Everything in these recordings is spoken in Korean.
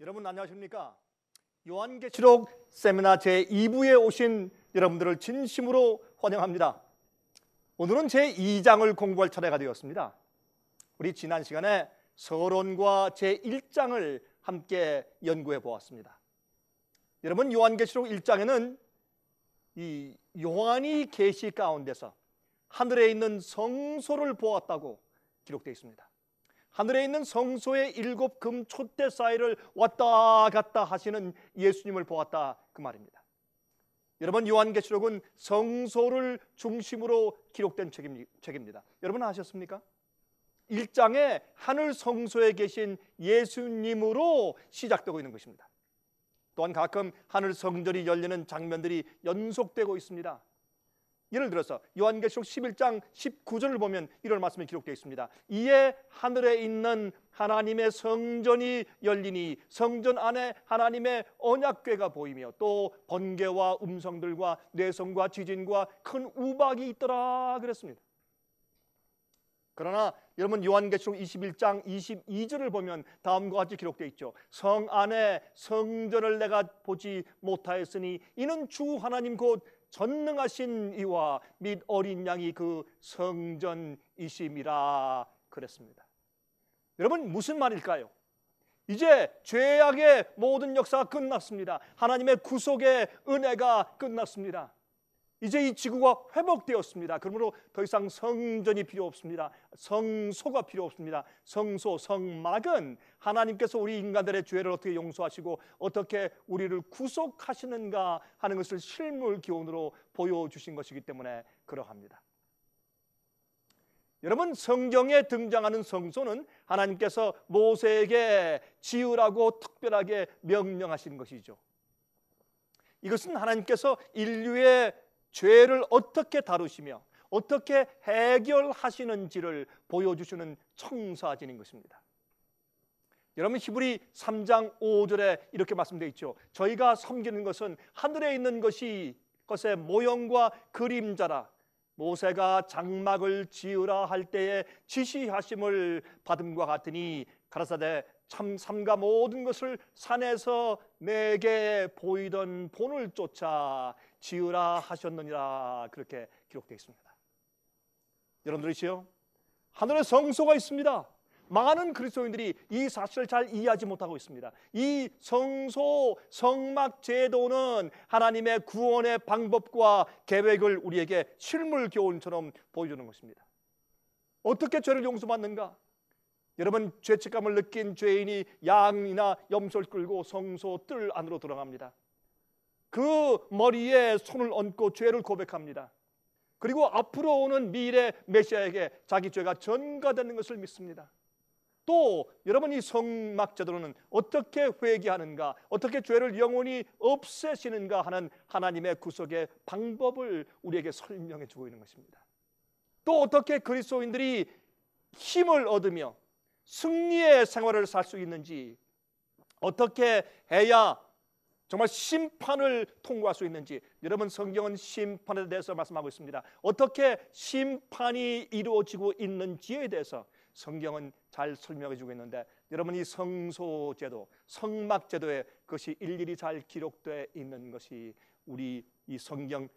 여러분 안녕하십니까? 요한계시록 세미나 제2부에 오신 여러분들을 진심으로 환영합니다. 오늘은 제2장을 공부할 차례가 되었습니다. 우리 지난 시간에 서론과 제1장을 함께 연구해 보았습니다. 여러분, 요한계시록 1장에는 이 요한이 계시 가운데서 하늘에 있는 성소를 보았다고 기록되어 있습니다. 하늘에 있는 성소의 7 금 촛대 사이를 왔다 갔다 하시는 예수님을 보았다, 그 말입니다. 여러분, 요한계시록은 성소를 중심으로 기록된 책입니다. 여러분 아셨습니까? 1장에 하늘 성소에 계신 예수님으로 시작되고 있는 것입니다. 또한 가끔 하늘 성전이 열리는 장면들이 연속되고 있습니다. 예를 들어서 요한계시록 11장 19절을 보면 이런 말씀이 기록되어 있습니다. 이에 하늘에 있는 하나님의 성전이 열리니 성전 안에 하나님의 언약궤가 보이며 또 번개와 음성들과 뇌성과 지진과 큰 우박이 있더라 그랬습니다. 그러나 여러분, 요한계시록 21장 22절을 보면 다음과 같이 기록되어 있죠. 성 안에 성전을 내가 보지 못하였으니 이는 주 하나님 곧 전능하신 이와 및 어린 양이 그 성전이심이라 그랬습니다. 여러분, 무슨 말일까요? 이제 죄악의 모든 역사가 끝났습니다. 하나님의 구속의 은혜가 끝났습니다. 이제 이 지구가 회복되었습니다. 그러므로 더 이상 성전이 필요 없습니다. 성소가 필요 없습니다. 성소, 성막은 하나님께서 우리 인간들의 죄를 어떻게 용서하시고 어떻게 우리를 구속하시는가 하는 것을 실물 기원으로 보여주신 것이기 때문에 그러합니다. 여러분, 성경에 등장하는 성소는 하나님께서 모세에게 지으라고 특별하게 명령하신 것이죠. 이것은 하나님께서 인류의 죄를 어떻게 다루시며 어떻게 해결하시는지를 보여주시는 청사진인 것입니다. 여러분, 히브리 3장 5절에 이렇게 말씀되어 있죠. 저희가 섬기는 것은 하늘에 있는 것의 모형과 그림자라. 모세가 장막을 지으라 할 때에 지시하심을 받음과 같으니 가라사대 참 삼가 모든 것을 산에서 내게 보이던 본을 쫓아 지으라 하셨느니라, 그렇게 기록되어 있습니다. 여러분들이시요, 하늘에 성소가 있습니다. 많은 그리스도인들이 이 사실을 잘 이해하지 못하고 있습니다. 이 성소, 성막 제도는 하나님의 구원의 방법과 계획을 우리에게 실물 교훈처럼 보여주는 것입니다. 어떻게 죄를 용서받는가? 여러분, 죄책감을 느낀 죄인이 양이나 염소를 끌고 성소 뜰 안으로 들어갑니다. 그 머리에 손을 얹고 죄를 고백합니다. 그리고 앞으로 오는 미래 메시아에게 자기 죄가 전가되는 것을 믿습니다. 또 여러분, 이 성막제도로는 어떻게 회개하는가, 어떻게 죄를 영원히 없애시는가 하는 하나님의 구속의 방법을 우리에게 설명해 주고 있는 것입니다. 또 어떻게 그리스도인들이 힘을 얻으며 승리의 생활을 살 수 있는지, 어떻게 해야 정말 심판을 통과할 수 있는지, 여러분, 성경은 심판에 대해서 말씀하고 있습니다. 어떻게 심판이 이루어지고 있는지에 대해서 성경은 잘 설명해 주고 있는데, 여러분, 이 성소제도, 성막제도에 그것이 일일이 잘 기록되어 있는 것이 우리 이 성경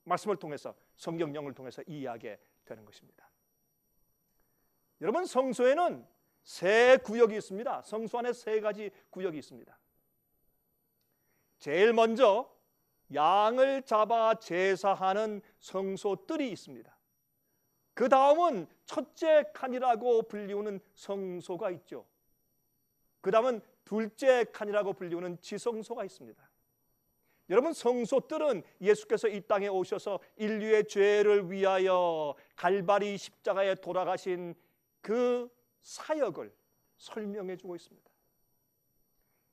말씀을 통해서, 성경령을 통해서 이해하게 되는 것입니다. 여러분, 성소에는 세 구역이 있습니다. 성소 안에 세 가지 구역이 있습니다. 제일 먼저 양을 잡아 제사하는 성소 뜰이 있습니다. 그 다음은 첫째 칸이라고 불리우는 성소가 있죠. 그 다음은 둘째 칸이라고 불리우는 지성소가 있습니다. 여러분, 성소 뜰은 예수께서 이 땅에 오셔서 인류의 죄를 위하여 갈바리 십자가에 돌아가신 그 사역을 설명해 주고 있습니다.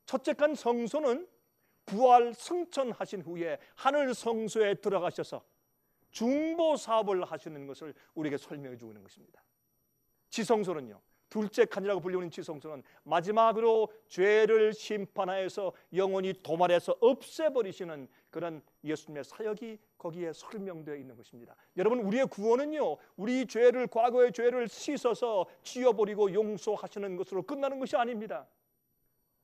첫째 칸 성소는 부활 승천하신 후에 하늘 성소에 들어가셔서 중보 사업을 하시는 것을 우리에게 설명해 주고 있는 것입니다. 지성소는요, 둘째 칸이라고 불리우는 지성소는 마지막으로 죄를 심판하여서 영원히 도말해서 없애버리시는 그런 예수님의 사역이 거기에 설명되어 있는 것입니다. 여러분, 우리의 구원은요, 우리 죄를, 과거의 죄를 씻어서 지워버리고 용서하시는 것으로 끝나는 것이 아닙니다.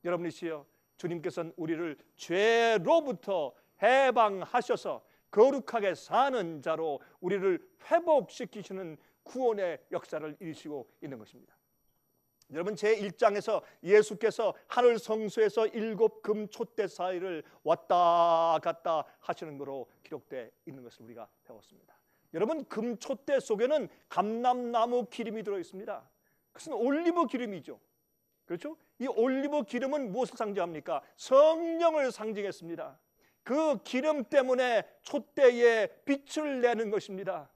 여러분이시여, 주님께서는 우리를 죄로부터 해방하셔서 거룩하게 사는 자로 우리를 회복시키시는 구원의 역사를 이루시고 있는 것입니다. 여러분, 제1장에서 예수께서 하늘 성소에서 7 금촛대 사이를 왔다 갔다 하시는 것으로 기록되어 있는 것을 우리가 배웠습니다. 여러분, 금촛대 속에는 감람나무 기름이 들어 있습니다. 그것은 올리브 기름이죠. 그렇죠? 이 올리브 기름은 무엇을 상징합니까? 성령을 상징했습니다. 그 기름 때문에 촛대에 빛을 내는 것입니다.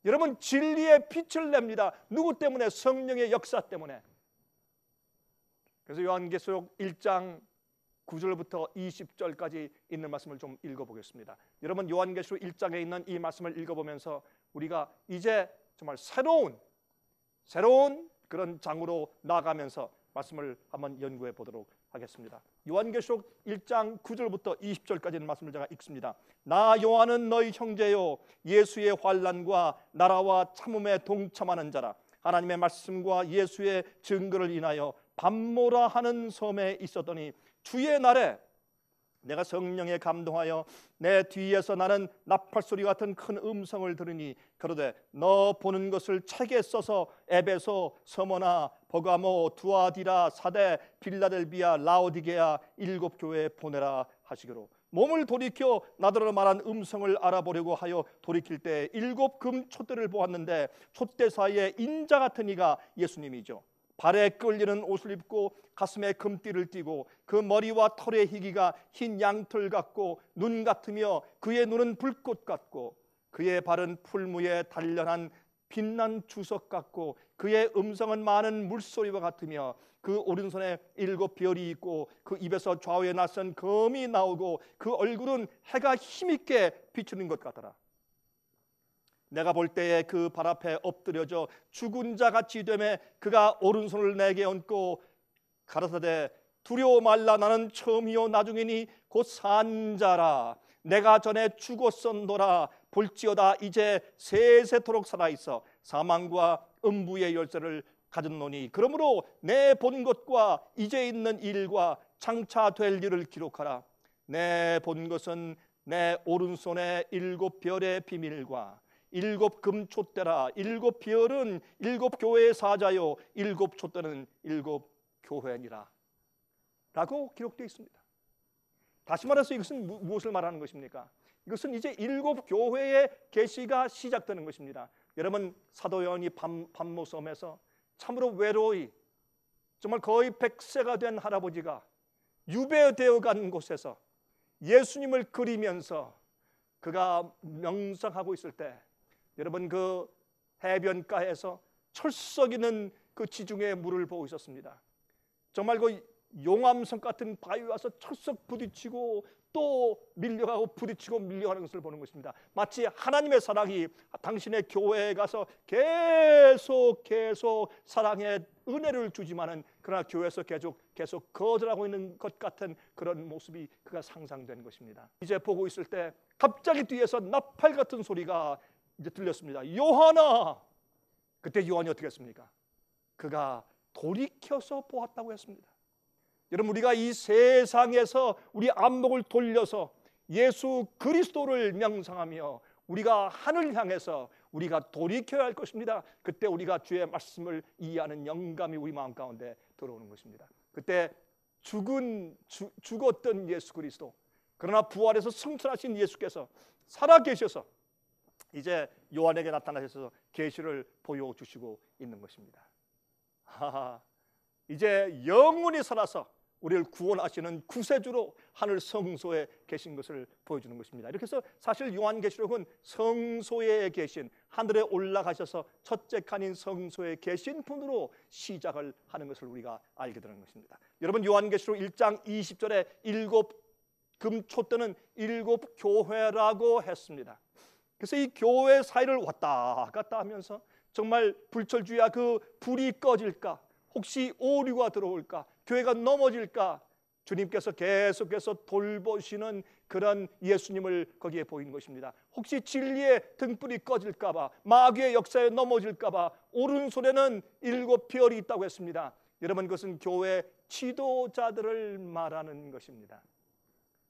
여러분, 진리의 빛을 냅니다. 누구 때문에? 성령의 역사 때문에. 그래서 요한계시록 1장 9절부터 20절까지 있는 말씀을 좀 읽어보겠습니다. 여러분, 요한계시록 1장에 있는 이 말씀을 읽어보면서 우리가 이제 정말 새로운 그런 장으로 나아가면서 말씀을 한번 연구해 보도록 하겠습니다. 요한계시록 1장 9절부터 20절까지 있는 말씀을 제가 읽습니다. 나 요한은 너희 형제요, 예수의 환난과 나라와 참음에 동참하는 자라. 하나님의 말씀과 예수의 증거를 인하여 밤모라 하는 섬에 있었더니 주의 날에 내가 성령에 감동하여 내 뒤에서 나는 나팔소리 같은 큰 음성을 들으니 그러되 너 보는 것을 책에 써서 에베소, 서머나, 버가모, 두아디라, 사데, 빌라델비아, 라오디게아 7 교회에 보내라 하시기로, 몸을 돌이켜 나더러 말한 음성을 알아보려고 하여 돌이킬 때 7 금촛대를 보았는데 촛대 사이에 인자 같은 이가 예수님이죠. 발에 끌리는 옷을 입고 가슴에 금띠를 띠고 그 머리와 털의 희기가 흰 양털 같고 눈 같으며 그의 눈은 불꽃 같고 그의 발은 풀무에 단련한 빛난 주석 같고 그의 음성은 많은 물소리와 같으며 그 오른손에 7 별이 있고 그 입에서 좌우에 낯선 검이 나오고 그 얼굴은 해가 힘있게 비추는 것 같더라. 내가 볼 때에 그 발 앞에 엎드려져 죽은 자 같이 되매 그가 오른손을 내게 얹고 가라사대 두려워 말라. 나는 처음이요 나중이니 곧 산 자라. 내가 전에 죽었었노라. 볼지어다 이제 세세토록 살아있어 사망과 음부의 열쇠를 가졌노니 그러므로 내 본 것과 이제 있는 일과 장차 될 일을 기록하라. 내 본 것은 내 오른손에 7 별의 비밀과 7 금촛대라. 7 별은 7 교회의 사자요 7 촛대는 7 교회니라 라고 기록되어 있습니다. 다시 말해서 이것은 무엇을 말하는 것입니까? 이것은 이제 7 교회의 계시가 시작되는 것입니다. 여러분, 사도 요한이 밤모섬에서 참으로 외로이 정말 거의 100세가 된 할아버지가 유배되어 간 곳에서 예수님을 그리면서 그가 명상하고 있을 때, 여러분, 그 해변가에서 철썩이는 그 지중해 물을 보고 있었습니다. 정말 그 용암성 같은 바위 와서 철썩 부딪히고 또 밀려가고 부딪히고 밀려가는 것을 보는 것입니다. 마치 하나님의 사랑이 당신의 교회에 가서 계속 사랑의 은혜를 주지만은 그러나 교회에서 계속 거절하고 있는 것 같은 그런 모습이 그가 상상된 것입니다. 이제 보고 있을 때 갑자기 뒤에서 나팔 같은 소리가 이제 들렸습니다. 요한아! 그때 요한이 어떻게 했습니까? 그가 돌이켜서 보았다고 했습니다. 여러분, 우리가 이 세상에서 우리 안목을 돌려서 예수 그리스도를 명상하며 우리가 하늘 향해서 우리가 돌이켜야 할 것입니다. 그때 우리가 주의 말씀을 이해하는 영감이 우리 마음 가운데 들어오는 것입니다. 그때 죽었던 예수 그리스도, 그러나 부활해서 승천하신 예수께서 살아계셔서 이제 요한에게 나타나셔서 계시를 보여주시고 있는 것입니다. 이제 영원히 살아서 우리를 구원하시는 구세주로 하늘 성소에 계신 것을 보여주는 것입니다. 이렇게 해서 사실 요한계시록은 성소에 계신, 하늘에 올라가셔서 첫째 칸인 성소에 계신 분으로 시작을 하는 것을 우리가 알게 되는 것입니다. 여러분, 요한계시록 1장 20절에 7 금촛대는 7 교회라고 했습니다. 그래서 이 교회 사이를 왔다 갔다 하면서 정말 불철주야 그 불이 꺼질까, 혹시 오류가 들어올까, 교회가 넘어질까, 주님께서 계속해서 돌보시는 그런 예수님을 거기에 보인 것입니다. 혹시 진리의 등불이 꺼질까 봐, 마귀의 역사에 넘어질까 봐 오른손에는 7 별이 있다고 했습니다. 여러분, 그것은 교회 지도자들을 말하는 것입니다.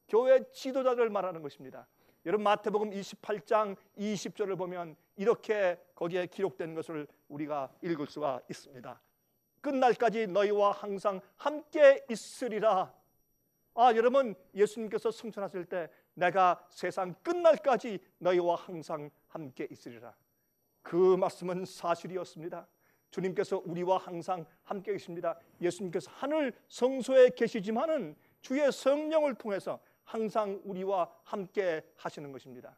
교회 지도자들을 말하는 것입니다. 여러분, 마태복음 28장 20절을 보면 이렇게 거기에 기록된 것을 우리가 읽을 수가 있습니다. 끝날까지 너희와 항상 함께 있으리라. 여러분, 예수님께서 승천하실 때 내가 세상 끝날까지 너희와 항상 함께 있으리라. 그 말씀은 사실이었습니다. 주님께서 우리와 항상 함께 계십니다. 예수님께서 하늘 성소에 계시지만은 주의 성령을 통해서 항상 우리와 함께 하시는 것입니다.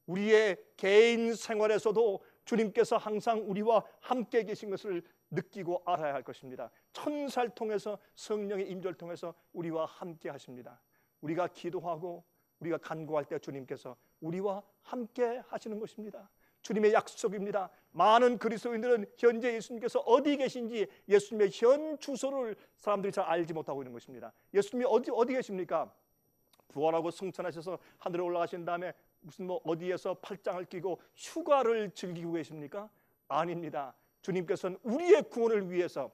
우리의 개인 생활에서도 주님께서 항상 우리와 함께 계신 것을 느끼고 알아야 할 것입니다. 천사를 통해서, 성령의 임재를 통해서 우리와 함께 하십니다. 우리가 기도하고 우리가 간구할 때 주님께서 우리와 함께 하시는 것입니다. 주님의 약속입니다. 많은 그리스도인들은 현재 예수님께서 어디 계신지 예수님의 현 주소를 사람들이 잘 알지 못하고 있는 것입니다. 예수님이 어디 계십니까? 부활하고 승천하셔서 하늘에 올라가신 다음에 무슨 어디에서 팔짱을 끼고 휴가를 즐기고 계십니까? 아닙니다. 주님께서는 우리의 구원을 위해서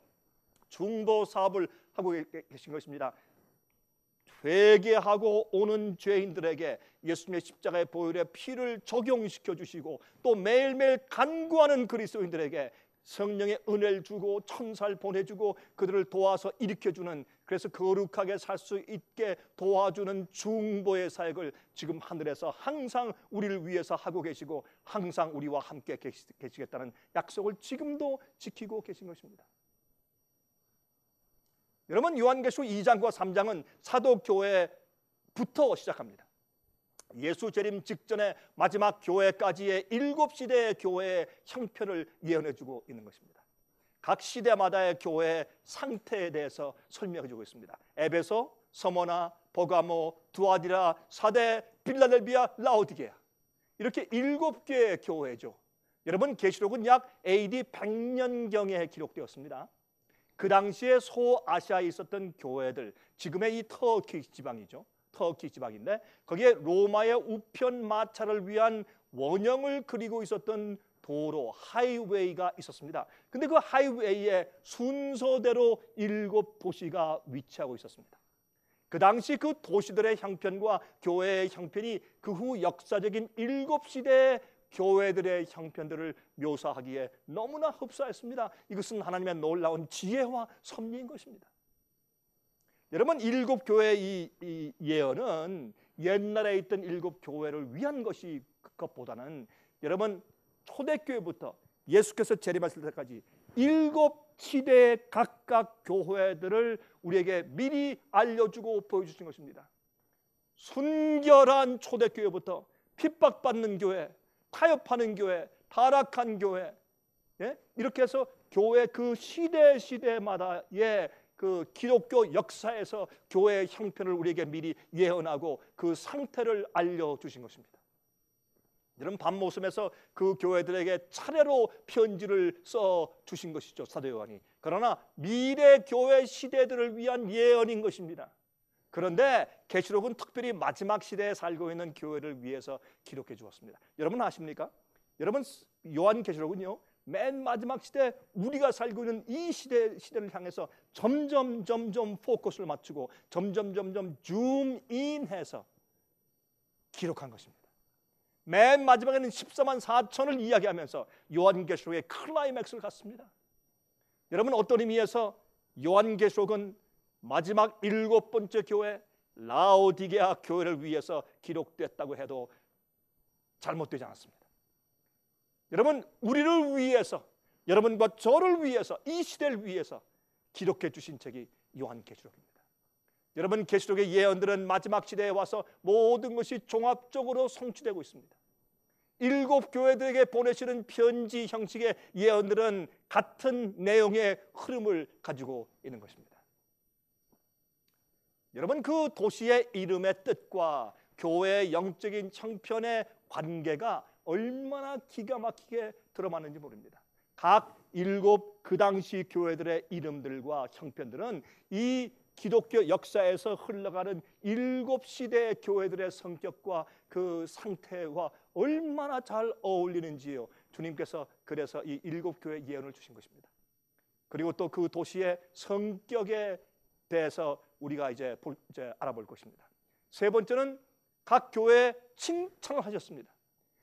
중보 사업을 하고 계신 것입니다. 회개하고 오는 죄인들에게 예수님의 십자가의 보혈의 피를 적용시켜 주시고 또 매일매일 간구하는 그리스도인들에게 성령의 은혜를 주고 천사를 보내주고 그들을 도와서 일으켜주는, 그래서 거룩하게 살 수 있게 도와주는 중보의 사역을 지금 하늘에서 항상 우리를 위해서 하고 계시고 항상 우리와 함께 계시겠다는 약속을 지금도 지키고 계신 것입니다. 여러분, 요한계시록 2장과 3장은 사도교회부터 시작합니다. 예수 재림 직전에 마지막 교회까지의 7시대의 교회의 형편을 예언해주고 있는 것입니다. 각 시대마다의 교회의 상태에 대해서 설명해주고 있습니다. 에베소, 서머나, 버가모, 두아디라, 사대, 빌라델비아, 라오디게아, 이렇게 7개의 교회죠. 여러분, 계시록은 약 AD 100년경에 기록되었습니다. 그 당시에 소아시아에 있었던 교회들, 지금의 이 터키 지방이죠. 터키 지방인데 거기에 로마의 우편 마차를 위한 원형을 그리고 있었던 도로, 하이웨이가 있었습니다. 근데 그 하이웨이에 순서대로 7도시가 위치하고 있었습니다. 그 당시 그 도시들의 형편과 교회의 형편이 그 후 역사적인 7시대의 교회들의 형편들을 묘사하기에 너무나 흡사했습니다. 이것은 하나님의 놀라운 지혜와 섭리인 것입니다. 여러분, 7교회의 이 예언은 옛날에 있던 7교회를 위한 것보다는 여러분, 초대교회부터 예수께서 재림하실 때까지 7시대의 각각 교회들을 우리에게 미리 알려주고 보여주신 것입니다. 순결한 초대교회부터 핍박받는 교회, 타협하는 교회, 타락한 교회, 이렇게 해서 교회 그 시대마다의 그 기독교 역사에서 교회의 형편을 우리에게 미리 예언하고 그 상태를 알려주신 것입니다. 여러분, 밤모섬에서 그 교회들에게 차례로 편지를 써주신 것이죠, 사도 요한이. 그러나 미래 교회 시대들을 위한 예언인 것입니다. 그런데 계시록은 특별히 마지막 시대에 살고 있는 교회를 위해서 기록해 주었습니다. 여러분 아십니까? 여러분, 요한계시록은요, 맨 마지막 시대, 우리가 살고 있는 이 시대를 향해서 점점 포커스를 맞추고 점점 줌인해서 기록한 것입니다. 맨 마지막에는 14만 4천을 이야기하면서 요한계시록의 클라이맥스를 갖습니다. 여러분, 어떤 의미에서 요한계시록은 마지막 7번째 교회 라오디게아 교회를 위해서 기록됐다고 해도 잘못되지 않았습니다. 여러분, 우리를 위해서, 여러분과 저를 위해서, 이 시대를 위해서 기록해 주신 책이 요한계시록입니다. 여러분, 계시록의 예언들은 마지막 시대에 와서 모든 것이 종합적으로 성취되고 있습니다. 7교회들에게 보내시는 편지 형식의 예언들은 같은 내용의 흐름을 가지고 있는 것입니다. 여러분, 그 도시의 이름의 뜻과 교회의 영적인 형편의 관계가 얼마나 기가 막히게 들어맞는지 모릅니다. 각 7 그 당시 교회들의 이름들과 형편들은 이 기독교 역사에서 흘러가는 7시대의 교회들의 성격과 그 상태와 얼마나 잘 어울리는지요. 주님께서 그래서 이 7교회 예언을 주신 것입니다. 그리고 또 그 도시의 성격에 대해서 우리가 이제 알아볼 것입니다. 세 번째는 각 교회에 칭찬을 하셨습니다.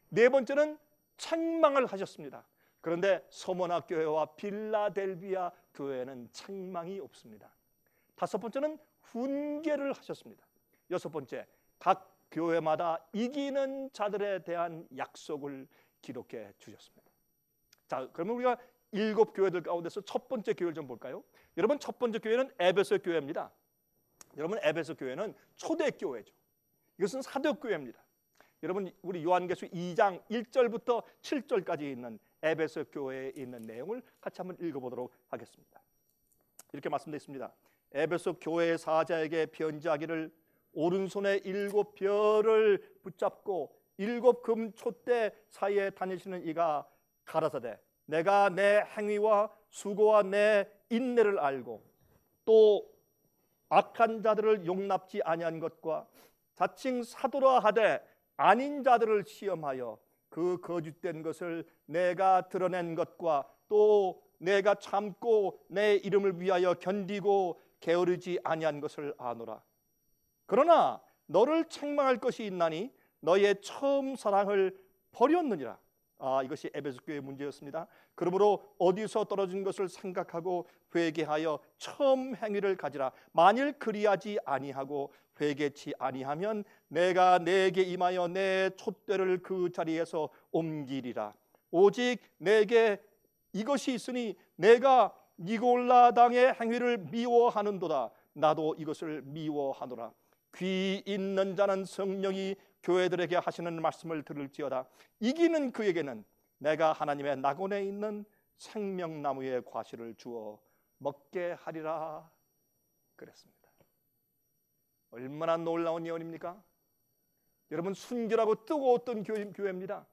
네 번째는 책망을 하셨습니다. 그런데 서머나 교회와 빌라델비아 교회는 책망이 없습니다. 다섯 번째는 훈계를 하셨습니다. 여섯 번째, 각 교회마다 이기는 자들에 대한 약속을 기록해 주셨습니다. 자, 그러면 우리가 7교회들 가운데서 첫 번째 교회를 좀 볼까요? 여러분, 첫 번째 교회는 에베소 교회입니다. 여러분, 에베소 교회는 초대 교회죠. 이것은 사도 교회입니다. 여러분, 우리 요한계시록 2장 1절부터 7절까지 있는 에베소 교회에 있는 내용을 같이 한번 읽어보도록 하겠습니다. 이렇게 말씀되어 있습니다. 에베소 교회의 사자에게 편지하기를 오른손에 7별을 붙잡고 7금 촛대 사이에 다니시는 이가 가라사대 내가 내 행위와 수고와 내 인내를 알고 또 악한 자들을 용납지 아니한 것과 자칭 사도라 하되 아닌 자들을 시험하여 그 거짓된 것을 내가 드러낸 것과 또 내가 참고 내 이름을 위하여 견디고 게으르지 아니한 것을 아노라. 그러나 너를 책망할 것이 있나니 너의 처음 사랑을 버렸느니라. 이것이 에베소 교회의 문제였습니다. 그러므로 어디서 떨어진 것을 생각하고 회개하여 처음 행위를 가지라. 만일 그리하지 아니하고 회개치 아니하면 내가 내게 임하여 내 촛대를 그 자리에서 옮기리라. 오직 내게 이것이 있으니 내가 니골라 당의 행위를 미워하는도다. 나도 이것을 미워하노라. 귀 있는 자는 성령이 교회들에게 하시는 말씀을 들을지어다. 이기는 그에게는 내가 하나님의 낙원에 있는 생명나무의 과실을 주어 먹게 하리라 그랬습니다. 얼마나 놀라운 예언입니까? 여러분, 순결하고 뜨거웠던 교회입니다.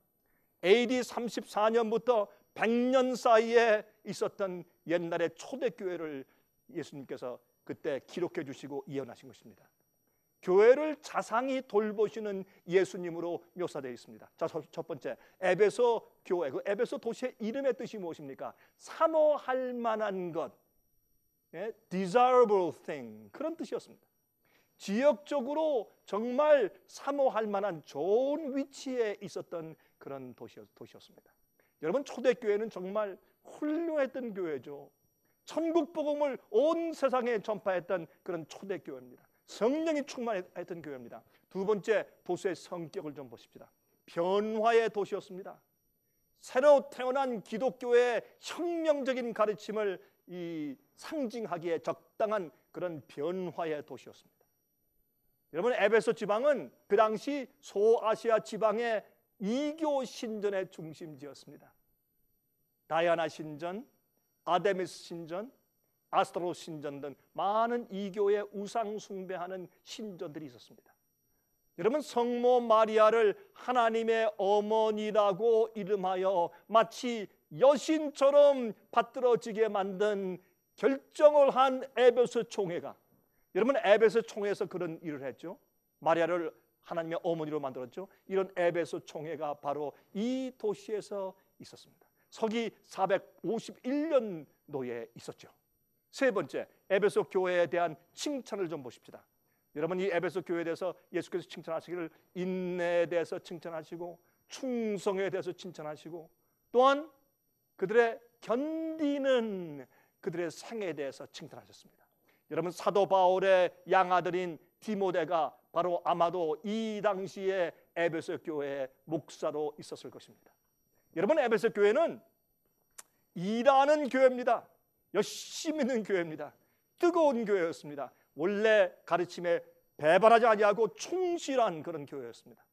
AD 34년부터 100년 사이에 있었던 옛날의 초대교회를 예수님께서 그때 기록해 주시고 예언하신 것입니다. 교회를 자상히 돌보시는 예수님으로 묘사되어 있습니다. 자, 첫 번째, 에베소 교회. 그 에베소 도시의 이름의 뜻이 무엇입니까? 사모할 만한 것, desirable thing, 그런 뜻이었습니다. 지역적으로 정말 사모할 만한 좋은 위치에 있었던 그런 도시였습니다. 여러분, 초대교회는 정말 훌륭했던 교회죠. 천국 복음을 온 세상에 전파했던 그런 초대교회입니다. 성령이 충만했던 교회입니다. 두 번째, 도시의 성격을 좀 보십시다. 변화의 도시였습니다. 새로 태어난 기독교의 혁명적인 가르침을 상징하기에 적당한 그런 변화의 도시였습니다. 여러분, 에베소 지방은 그 당시 소아시아 지방의 이교 신전의 중심지였습니다. 다이아나 신전, 아데미스 신전, 아스트로 신전 등 많은 이교의 우상 숭배하는 신전들이 있었습니다. 여러분, 성모 마리아를 하나님의 어머니라고 이름하여 마치 여신처럼 받들어지게 만든 결정을 한 에베소 총회가, 여러분, 에베소 총회에서 그런 일을 했죠. 마리아를 하나님의 어머니로 만들었죠. 이런 에베소 총회가 바로 이 도시에서 있었습니다. 서기 451년도에 있었죠. 세 번째, 에베소 교회에 대한 칭찬을 좀 보십시다. 여러분, 이 에베소 교회에 대해서 예수께서 칭찬하시기를 인내에 대해서 칭찬하시고 충성에 대해서 칭찬하시고 또한 그들의 견디는 그들의 생애에 대해서 칭찬하셨습니다. 여러분, 사도 바울의 양아들인 디모데가 바로 아마도 이 당시에 에베소 교회의 목사로 있었을 것입니다. 여러분, 에베소 교회는 일하는 교회입니다. 열심히 있는 교회입니다. 뜨거운 교회였습니다. 원래 가르침에 배반하지 아니하고 충실한 그런 교회였습니다.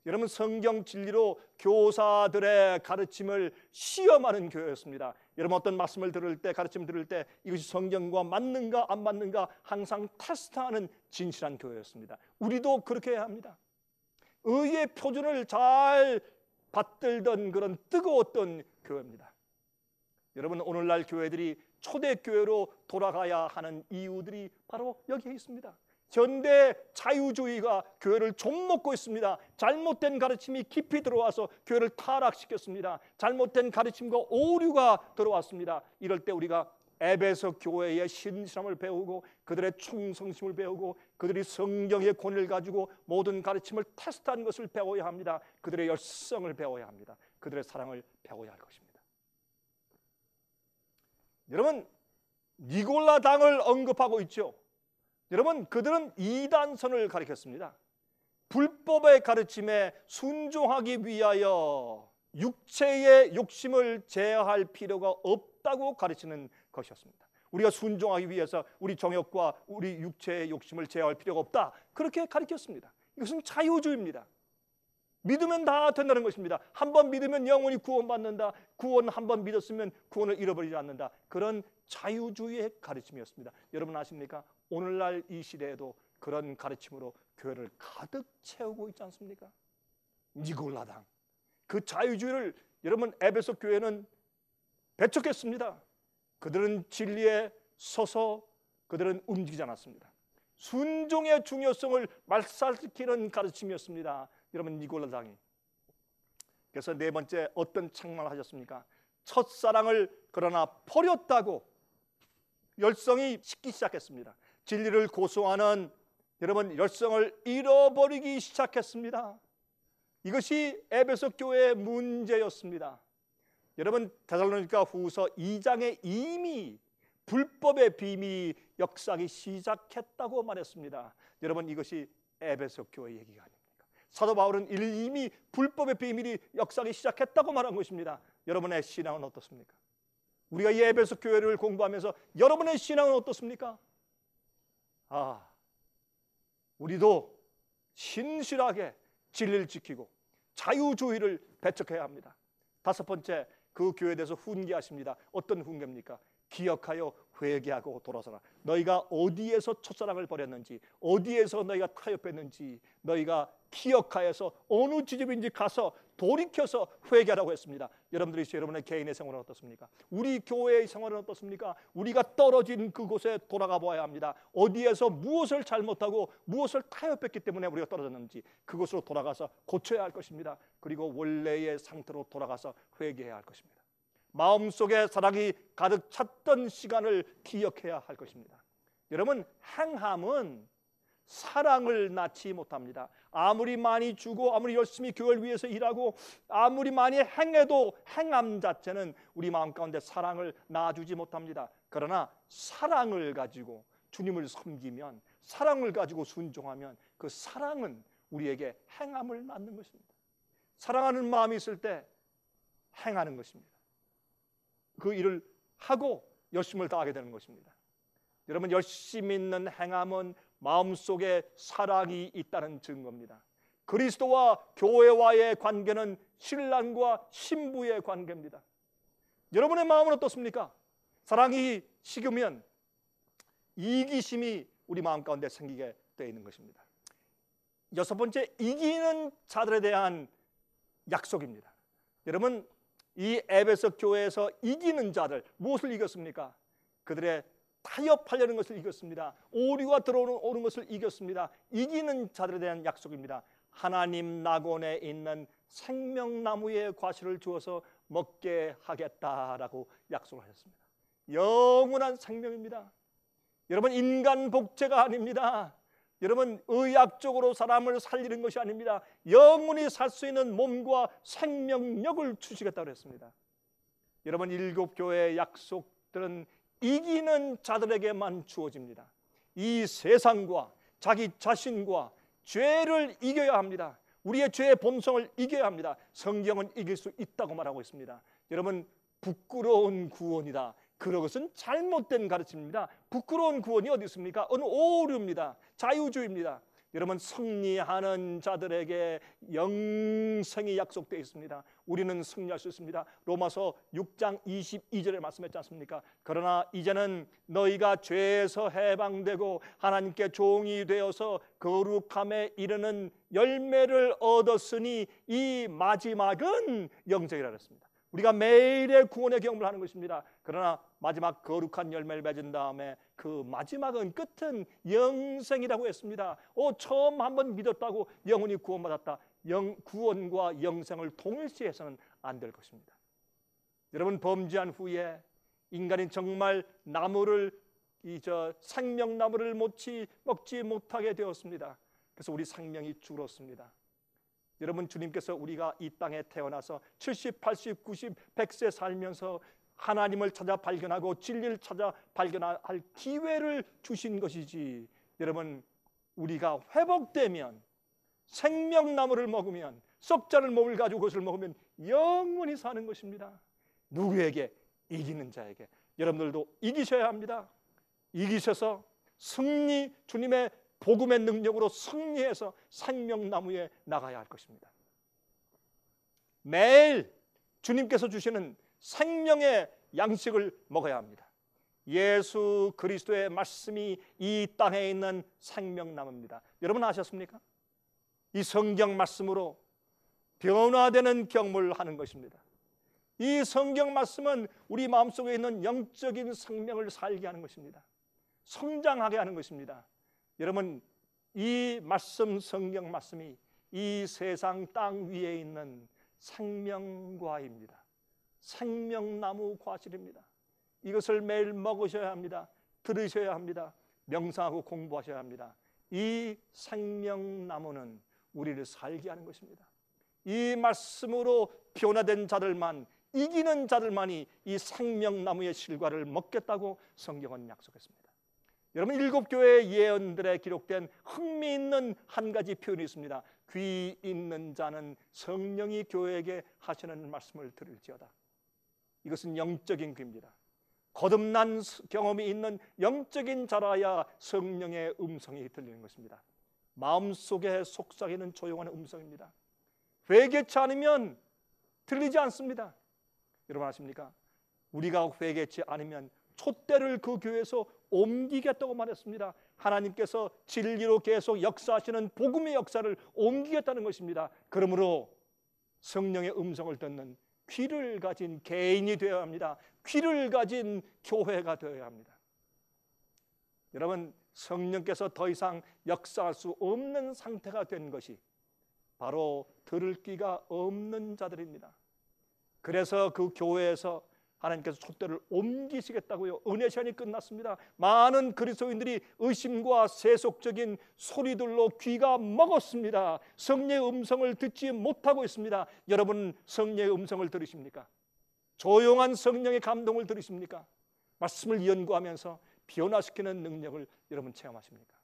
여러분, 성경 진리로 교사들의 가르침을 시험하는 교회였습니다. 여러분, 어떤 말씀을 들을 때, 가르침을 들을 때 이것이 성경과 맞는가 안 맞는가 항상 테스트하는 진실한 교회였습니다. 우리도 그렇게 해야 합니다. 의의 표준을 잘 받들던 그런 뜨거웠던 교회입니다. 여러분, 오늘날 교회들이 초대교회로 돌아가야 하는 이유들이 바로 여기에 있습니다. 현대 자유주의가 교회를 좀먹고 있습니다. 잘못된 가르침이 깊이 들어와서 교회를 타락시켰습니다. 잘못된 가르침과 오류가 들어왔습니다. 이럴 때 우리가 에베소 교회의 신실함을 배우고 그들의 충성심을 배우고 그들이 성경의 권위를 가지고 모든 가르침을 테스트한 것을 배워야 합니다. 그들의 열성을 배워야 합니다. 그들의 사랑을 배워야 할 것입니다. 여러분, 니골라 당을 언급하고 있죠. 여러분, 그들은 이단선을 가리켰습니다. 불법의 가르침에 순종하기 위하여 육체의 욕심을 제어할 필요가 없다고 가르치는 것이었습니다. 우리가 순종하기 위해서 우리 정욕과 우리 육체의 욕심을 제어할 필요가 없다, 그렇게 가르쳤습니다. 이것은 자유주의입니다. 믿으면 다 된다는 것입니다. 한번 믿으면 영원히 구원받는다. 구원 한번 믿었으면 구원을 잃어버리지 않는다. 그런 자유주의의 가르침이었습니다. 여러분 아십니까? 오늘날 이 시대에도 그런 가르침으로 교회를 가득 채우고 있지 않습니까? 니골라당, 그 자유주의를 여러분 에베소 교회는 배척했습니다. 그들은 진리에 서서 그들은 움직이지 않았습니다. 순종의 중요성을 말살시키는 가르침이었습니다. 여러분, 니골라당이. 그래서 네 번째 어떤 책망을 하셨습니까? 첫사랑을 그러나 버렸다고 열성이 식기 시작했습니다. 진리를 고소하는 여러분 열성을 잃어버리기 시작했습니다. 이것이 에베소 교회의 문제였습니다. 여러분, 데살로니가 후서 2장에 이미 불법의 비밀이 역사하기 시작했다고 말했습니다. 여러분, 이것이 에베소 교회 얘기가 아닙니까? 사도 바울은 이미 불법의 비밀이 역사하기 시작했다고 말한 것입니다. 여러분의 신앙은 어떻습니까? 우리가 이 에베소 교회를 공부하면서 여러분의 신앙은 어떻습니까? 우리도 신실하게 진리를 지키고 자유주의를 배척해야 합니다. 다섯 번째, 그 교회에 대해서 훈계하십니다. 어떤 훈계입니까? 기억하여 회개하고 돌아서라. 너희가 어디에서 첫사랑을 버렸는지, 어디에서 너희가 타협했는지 너희가 기억하여서 어느 지점인지 가서 돌이켜서 회개하라고 했습니다. 여러분들이 여러분의 개인의 생활은 어떻습니까? 우리 교회의 생활은 어떻습니까? 우리가 떨어진 그곳에 돌아가 보아야 합니다. 어디에서 무엇을 잘못하고 무엇을 타협했기 때문에 우리가 떨어졌는지 그곳으로 돌아가서 고쳐야 할 것입니다. 그리고 원래의 상태로 돌아가서 회개해야 할 것입니다. 마음속에 사랑이 가득 찼던 시간을 기억해야 할 것입니다. 여러분, 행함은 사랑을 낳지 못합니다. 아무리 많이 주고 아무리 열심히 교회를 위해서 일하고 아무리 많이 행해도 행함 자체는 우리 마음 가운데 사랑을 낳아주지 못합니다. 그러나 사랑을 가지고 주님을 섬기면, 사랑을 가지고 순종하면 그 사랑은 우리에게 행함을 낳는 것입니다. 사랑하는 마음이 있을 때 행하는 것입니다. 그 일을 하고 열심을 다하게 되는 것입니다. 여러분, 열심 있는 행함은 마음속에 사랑이 있다는 증거입니다. 그리스도와 교회와의 관계는 신랑과 신부의 관계입니다. 여러분의 마음은 어떻습니까? 사랑이 식으면 이기심이 우리 마음 가운데 생기게 되어 있는 것입니다. 여섯 번째, 이기는 자들에 대한 약속입니다. 여러분, 이 에베소 교회에서 이기는 자들, 무엇을 이겼습니까? 그들의 타협하려는 것을 이겼습니다. 오류가 들어오는 것을 이겼습니다. 이기는 자들에 대한 약속입니다. 하나님 낙원에 있는 생명나무의 과실을 주어서 먹게 하겠다라고 약속을 하셨습니다. 영원한 생명입니다. 여러분, 인간 복제가 아닙니다. 여러분, 의학적으로 사람을 살리는 것이 아닙니다. 영원히 살 수 있는 몸과 생명력을 주시겠다고 했습니다. 여러분, 일곱 교회의 약속들은 이기는 자들에게만 주어집니다. 이 세상과 자기 자신과 죄를 이겨야 합니다. 우리의 죄의 본성을 이겨야 합니다. 성경은 이길 수 있다고 말하고 있습니다. 여러분, 부끄러운 구원이다, 그것은 잘못된 가르침입니다. 부끄러운 구원이 어디 있습니까? 오류입니다. 자유주의입니다. 여러분, 승리하는 자들에게 영생이 약속되어 있습니다. 우리는 승리할 수 있습니다. 로마서 6장 22절에 말씀했지 않습니까? 그러나 이제는 너희가 죄에서 해방되고 하나님께 종이 되어서 거룩함에 이르는 열매를 얻었으니 이 마지막은 영생이라 그랬습니다. 우리가 매일의 구원의 경험을 하는 것입니다. 그러나 마지막 거룩한 열매를 맺은 다음에 그 마지막은, 끝은 영생이라고 했습니다. 처음 한번 믿었다고 영원히 구원받았다. 구원과 영생을 동일시해서는 안 될 것입니다. 여러분, 범죄한 후에 인간이 정말 나무를 생명나무를 먹지 못하게 되었습니다. 그래서 우리 생명이 줄었습니다. 여러분, 주님께서 우리가 이 땅에 태어나서 70, 80, 90, 100세 살면서 하나님을 찾아 발견하고 진리를 찾아 발견할 기회를 주신 것이지, 여러분, 우리가 회복되면 생명나무를 먹으면, 썩자를 몸을 가지고 그것을 먹으면 영원히 사는 것입니다. 누구에게? 이기는 자에게. 여러분들도 이기셔야 합니다. 이기셔서 승리, 주님의 복음의 능력으로 승리해서 생명나무에 나가야 할 것입니다. 매일 주님께서 주시는 생명의 양식을 먹어야 합니다. 예수 그리스도의 말씀이 이 땅에 있는 생명나무입니다. 여러분 아셨습니까? 이 성경 말씀으로 변화되는 경험을 하는 것입니다. 이 성경 말씀은 우리 마음속에 있는 영적인 생명을 살게 하는 것입니다. 성장하게 하는 것입니다. 여러분, 이 말씀, 성경 말씀이 이 세상 땅 위에 있는 생명과입니다. 생명나무 과실입니다. 이것을 매일 먹으셔야 합니다. 들으셔야 합니다. 명상하고 공부하셔야 합니다. 이 생명나무는 우리를 살게 하는 것입니다. 이 말씀으로 변화된 자들만, 이기는 자들만이 이 생명나무의 실과를 먹겠다고 성경은 약속했습니다. 여러분, 7교회의 예언들에 기록된 흥미있는 한 가지 표현이 있습니다. 귀 있는 자는 성령이 교회에게 하시는 말씀을 들을지어다. 이것은 영적인 귀입니다. 거듭난 경험이 있는 영적인 자라야 성령의 음성이 들리는 것입니다. 마음속에 속삭이는 조용한 음성입니다. 회개치 않으면 들리지 않습니다. 여러분 아십니까? 우리가 회개치 않으면 촛대를 그 교회에서 옮기겠다고 말했습니다. 하나님께서 진리로 계속 역사하시는 복음의 역사를 옮기겠다는 것입니다. 그러므로 성령의 음성을 듣는 귀를 가진 개인이 되어야 합니다. 귀를 가진 교회가 되어야 합니다. 여러분, 성령께서 더 이상 역사할 수 없는 상태가 된 것이 바로 들을 귀가 없는 자들입니다. 그래서 그 교회에서 하나님께서 촛대를 옮기시겠다고요. 은혜 시간이 끝났습니다. 많은 그리스도인들이 의심과 세속적인 소리들로 귀가 먹었습니다. 성령의 음성을 듣지 못하고 있습니다. 여러분, 성령의 음성을 들으십니까? 조용한 성령의 감동을 들으십니까? 말씀을 연구하면서 변화시키는 능력을 여러분 체험하십니까?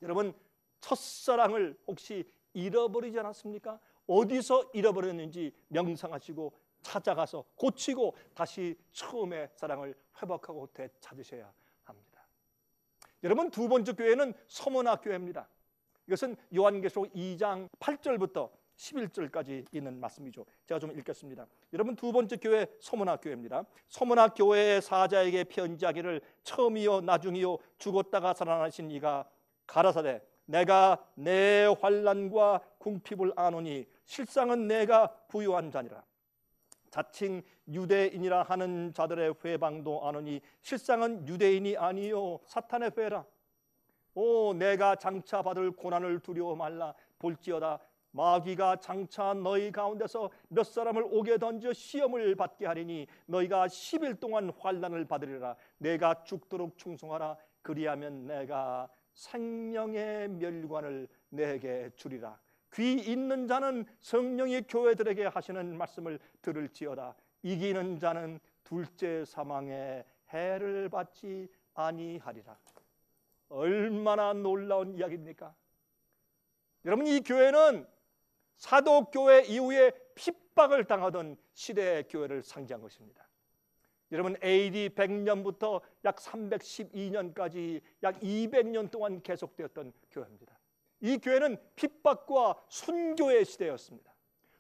여러분, 첫사랑을 혹시 잃어버리지 않았습니까? 어디서 잃어버렸는지 명상하시고 찾아가서 고치고 다시 처음의 사랑을 회복하고 되찾으셔야 합니다. 여러분, 두 번째 교회는 서문학 교회입니다. 이것은 요한계시록 2장 8절부터 11절까지 있는 말씀이죠. 제가 좀 읽겠습니다. 여러분, 두 번째 교회 서문학 교회입니다. 서문학 교회의 사자에게 편지하기를 처음이요 나중이요 죽었다가 살아나신 이가 가라사대 내가 내 환난과 궁핍을 아노니 실상은 내가 부유한 자니라. 자칭 유대인이라 하는 자들의 회방도 아노니 실상은 유대인이 아니요 사탄의 회라. 내가 장차 받을 고난을 두려워 말라. 볼지어다 마귀가 장차 너희 가운데서 몇 사람을 옥에 던져 시험을 받게 하리니 너희가 10일 동안 환난을 받으리라. 내가 죽도록 충성하라. 그리하면 내가 생명의 멸관을 내게 주리라. 귀 있는 자는 성령이 교회들에게 하시는 말씀을 들을지어다. 이기는 자는 둘째 사망의 해를 받지 아니하리라. 얼마나 놀라운 이야기입니까? 여러분, 이 교회는 사도교회 이후에 핍박을 당하던 시대의 교회를 상징한 것입니다. 여러분, AD 100년부터 약 312년까지 약 200년 동안 계속되었던 교회입니다. 이 교회는 핍박과 순교의 시대였습니다.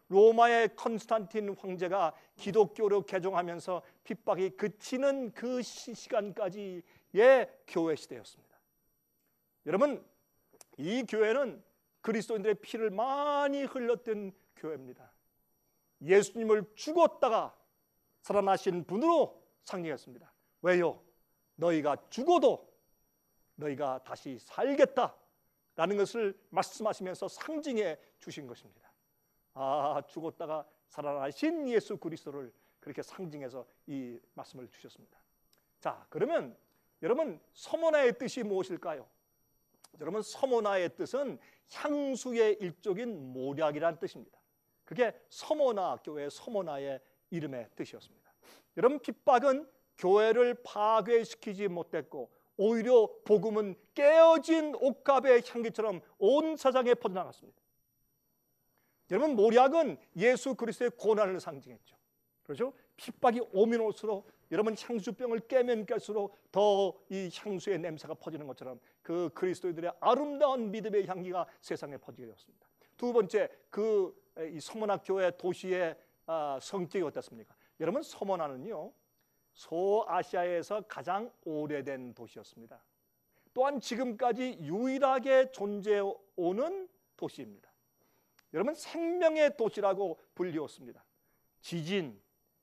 로마의 컨스탄틴 황제가 기독교로 개종하면서 핍박이 그치는 그 시간까지의 교회 시대였습니다. 여러분, 이 교회는 그리스도인들의 피를 많이 흘렸던 교회입니다. 예수님을 죽었다가 살아나신 분으로 상징했습니다. 왜요? 너희가 죽어도 너희가 다시 살겠다라는 것을 말씀하시면서 상징해 주신 것입니다. 죽었다가 살아나신 예수 그리스도를 그렇게 상징해서 이 말씀을 주셨습니다. 자, 그러면 여러분 서모나의 뜻이 무엇일까요? 여러분 서모나의 뜻은 향수의 일종인 모략이라는 뜻입니다. 그게 서모나 교회 서모나의 이름의 뜻이었습니다. 여러분 핍박은 교회를 파괴시키지 못했고 오히려 복음은 깨어진 옥합의 향기처럼 온 세상에 퍼져나갔습니다. 여러분 모략은 예수 그리스도의 고난을 상징했죠. 그렇죠? 핍박이 오면 올수록 여러분 향수병을 깨면 깰수록 더 이 향수의 냄새가 퍼지는 것처럼 그 그리스도인들의 아름다운 믿음의 향기가 세상에 퍼지게 되었습니다. 두 번째, 이 서머나 교회 도시의 성격이 어떻습니까? 여러분 서머나는요 소아시아에서 가장 오래된 도시였습니다. 또한 지금까지 유일하게 존재해오는 도시입니다. 여러분 생명의 도시라고 불리웠습니다. 지진,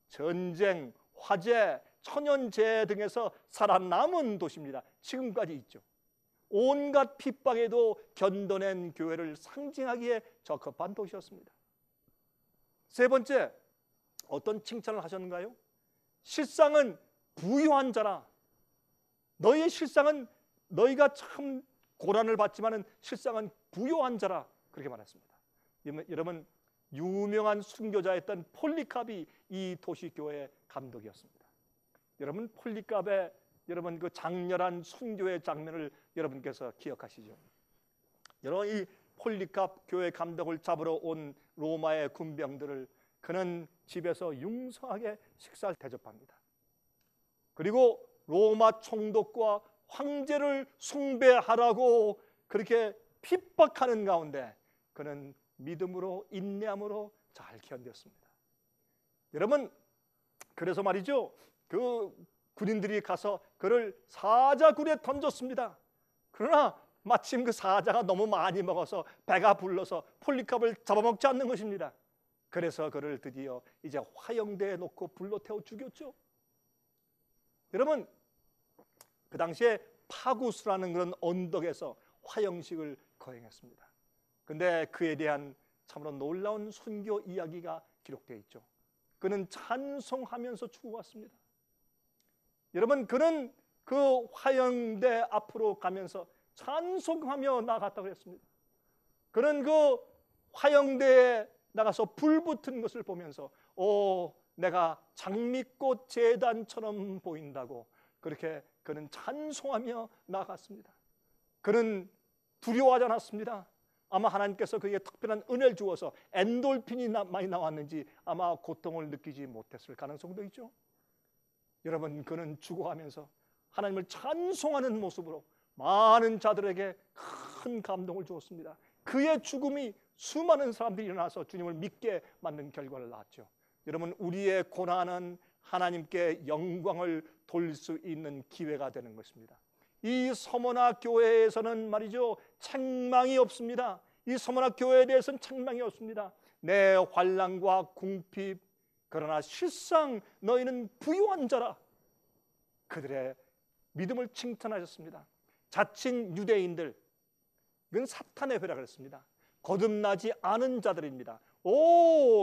전쟁, 화재, 천연재해 등에서 살아남은 도시입니다. 지금까지 있죠. 온갖 핍박에도 견뎌낸 교회를 상징하기에 적합한 도시였습니다. 세 번째, 어떤 칭찬을 하셨는가요? 실상은 부유한 자라. 너희의 실상은 너희가 참 고난을 받지만은 실상은 부유한 자라. 그렇게 말했습니다. 여러분 유명한 순교자였던 폴리캅이 이 도시교회의 감독이었습니다. 여러분 폴리캅의 여러분 그 장렬한 순교의 장면을 여러분께서 기억하시죠? 여러분 이 폴리캅 교회 감독을 잡으러 온 로마의 군병들을 그는 집에서 융성하게 식사를 대접합니다. 그리고 로마 총독과 황제를 숭배하라고 그렇게 핍박하는 가운데 그는 믿음으로 인내함으로 잘 견뎠습니다. 여러분 그래서 말이죠, 그 군인들이 가서 그를 사자굴에 던졌습니다. 그러나 마침 그 사자가 너무 많이 먹어서 배가 불러서 폴리캅을 잡아먹지 않는 것입니다. 그래서 그를 드디어 이제 화형대에 놓고 불로 태워 죽였죠. 여러분 그 당시에 파구스라는 그런 언덕에서 화형식을 거행했습니다. 근데 그에 대한 참으로 놀라운 순교 이야기가 기록되어 있죠. 그는 찬송하면서 죽어갔습니다. 여러분 그는 그 화형대 앞으로 가면서 찬송하며 나갔다고 했습니다. 그는 그 화형대에 나가서 불 붙은 것을 보면서 내가 장미꽃 제단처럼 보인다고 그렇게 그는 찬송하며 나갔습니다. 그는 두려워하지 않았습니다. 아마 하나님께서 그에게 특별한 은혜를 주어서 엔돌핀이 많이 나왔는지 아마 고통을 느끼지 못했을 가능성도 있죠. 여러분 그는 죽어가면서 하나님을 찬송하는 모습으로 많은 자들에게 큰 감동을 주었습니다. 그의 죽음이 수많은 사람들이 일어나서 주님을 믿게 만든 결과를 낳았죠. 여러분 우리의 고난은 하나님께 영광을 돌릴 수 있는 기회가 되는 것입니다. 이 서머나 교회에서는 말이죠 책망이 없습니다. 이 서머나 교회에 대해서는 책망이 없습니다. 내 환난과 궁핍 그러나 실상 너희는 부유한 자라. 그들의 믿음을 칭찬하셨습니다. 자칭 유대인들, 이건 사탄의 회라고 했습니다. 거듭나지 않은 자들입니다.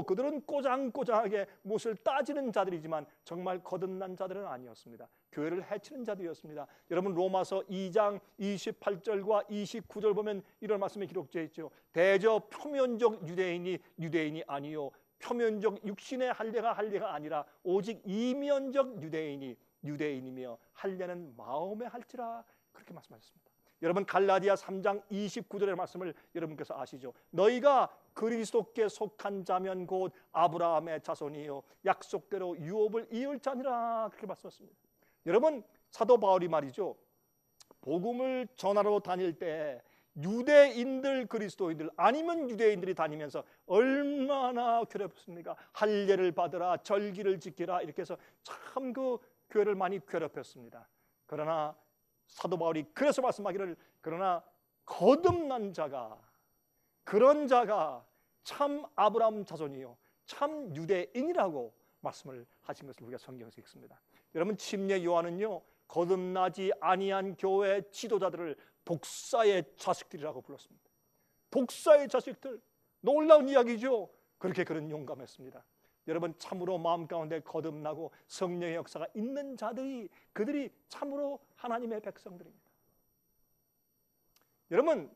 그들은 꼬장꼬장하게 무엇을 따지는 자들이지만 정말 거듭난 자들은 아니었습니다. 교회를 해치는 자들이었습니다. 여러분 로마서 2장 28절과 29절 보면 이런 말씀이 기록되어 있죠. 대저 표면적 유대인이 아니요 표면적 육신의 할례가 아니라 오직 이면적 유대인이며 할례는 마음에 할지라 그렇게 말씀하셨습니다. 여러분 갈라디아 3장 29절의 말씀을 여러분께서 아시죠? 너희가 그리스도께 속한 자면 곧 아브라함의 자손이요 약속대로 유업을 이을 자니라 그렇게 말씀하셨습니다. 여러분 사도 바울이 말이죠 복음을 전하러 다닐 때 유대인들 그리스도인들 아니면 유대인들이 다니면서 얼마나 괴롭습니까? 할례를 받으라 절기를 지키라 이렇게 해서 참 그 교회를 많이 괴롭혔습니다. 그러나 사도 바울이 그래서 말씀하기를 그러나 거듭난 자가 그런 자가 참 아브라함 자손이요 참 유대인이라고 말씀을 하신 것을 우리가 성경에서 읽습니다. 여러분 침례 요한은요 거듭나지 아니한 교회 지도자들을 독사의 자식들이라고 불렀습니다. 독사의 자식들 놀라운 이야기죠. 그렇게 그는 용감했습니다. 여러분, 참으로 마음 가운데 거듭나고 성령의 역사가 있는 자들이, 그들이 참으로 하나님의 백성들입니다. 여러분,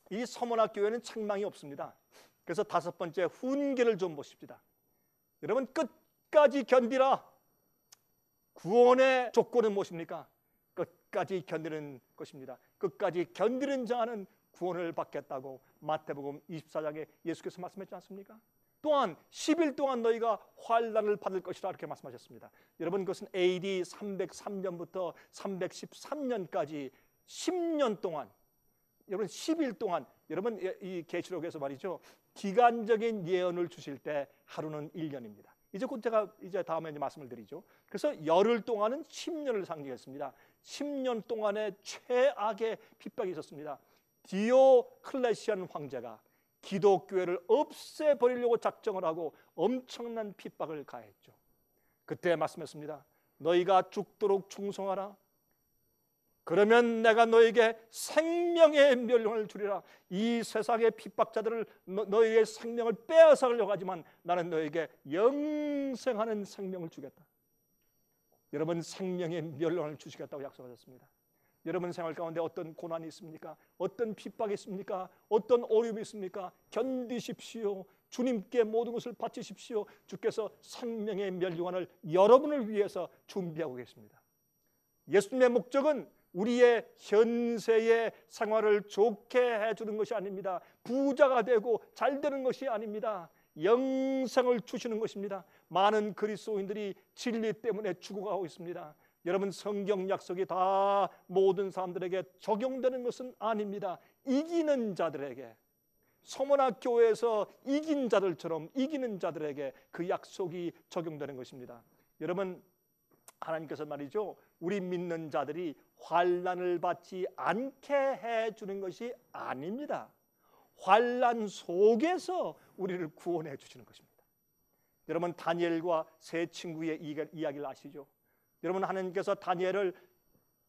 이 서문학 교회는 책망이 없습니다. 그래서 다섯 번째, 훈계를 좀 보십시다. 여러분, 끝까지 견디라. 구원의 조건은 무엇입니까? 끝까지 견디는 것입니다. 끝까지 견디는 자는 구원을 받겠다고 마태복음 24장에 예수께서 말씀했지 않습니까? 또한 10일 동안 너희가 환난을 받을 것이라 이렇게 말씀하셨습니다. 여러분, 그것은 AD 303년부터 313년까지 10년 동안, 여러분 10일 동안, 여러분 이 계시록에서 말이죠, 기간적인 예언을 주실 때 하루는 1년입니다. 이제 곧 제가 다음에 말씀을 드리죠. 그래서 열흘 동안은 10년을 상징했습니다. 10년 동안의 최악의 핍박이 있었습니다. 디오클레시안 황제가 기독교회를 없애버리려고 작정을 하고 엄청난 핍박을 가했죠. 그때 말씀했습니다. 너희가 죽도록 충성하라. 그러면 내가 너에게 생명의 멸령을 주리라. 이 세상의 핍박자들을 너희의 생명을 빼앗으려고 하지만 나는 너에게 영생하는 생명을 주겠다. 여러분, 생명의 멸령을 주시겠다고 약속하셨습니다. 여러분 생활 가운데 어떤 고난이 있습니까? 어떤 핍박이 있습니까? 어떤 어려움이 있습니까? 견디십시오. 주님께 모든 것을 바치십시오. 주께서 생명의 멸류관을 여러분을 위해서 준비하고 계십니다. 예수님의 목적은 우리의 현세의 생활을 좋게 해주는 것이 아닙니다. 부자가 되고 잘 되는 것이 아닙니다. 영생을 주시는 것입니다. 많은 그리스도인들이 진리 때문에 죽어가고 있습니다. 여러분, 성경 약속이 다 모든 사람들에게 적용되는 것은 아닙니다. 이기는 자들에게, 서문학 교회에서 이긴 자들처럼 이기는 자들에게 그 약속이 적용되는 것입니다. 여러분, 하나님께서 말이죠, 우리 믿는 자들이 환난을 받지 않게 해주는 것이 아닙니다. 환난 속에서 우리를 구원해 주시는 것입니다. 여러분, 다니엘과 세 친구의 이야기를 아시죠? 여러분, 하나님께서 다니엘을